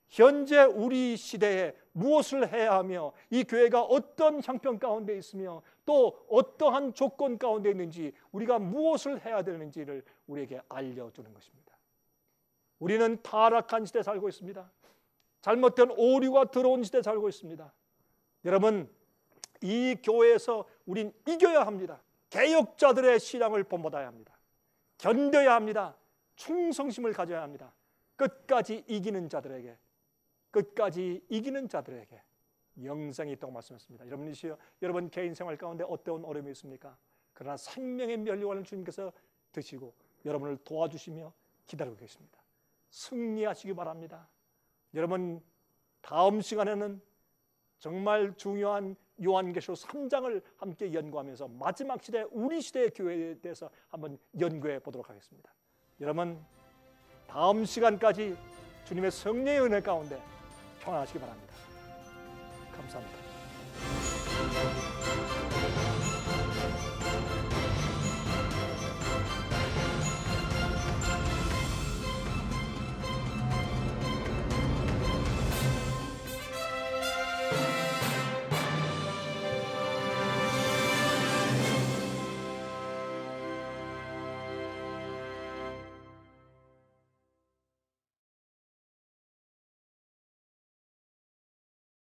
현재 우리 시대에 무엇을 해야 하며 이 교회가 어떤 형편 가운데 있으며 또 어떠한 조건 가운데 있는지 우리가 무엇을 해야 되는지를 우리에게 알려주는 것입니다. 우리는 타락한 시대에 살고 있습니다. 잘못된 오류가 들어온 시대에 살고 있습니다. 여러분, 이 교회에서 우린 이겨야 합니다. 개혁자들의 신앙을 본받아야 합니다. 견뎌야 합니다. 충성심을 가져야 합니다. 끝까지 이기는 자들에게 영생이 있다고 말씀했습니다. 여러분이시여, 여러분 개인 생활 가운데 어떠한 어려움이 있습니까? 그러나 생명의 면류관을 주님께서 드시고 여러분을 도와주시며 기다리고 계십니다. 승리하시기 바랍니다. 여러분, 다음 시간에는 정말 중요한 요한계시록 3장을 함께 연구하면서 마지막 시대, 우리 시대의 교회에 대해서 한번 연구해 보도록 하겠습니다. 여러분, 다음 시간까지 주님의 성령의 은혜 가운데 평안하시기 바랍니다. 감사합니다.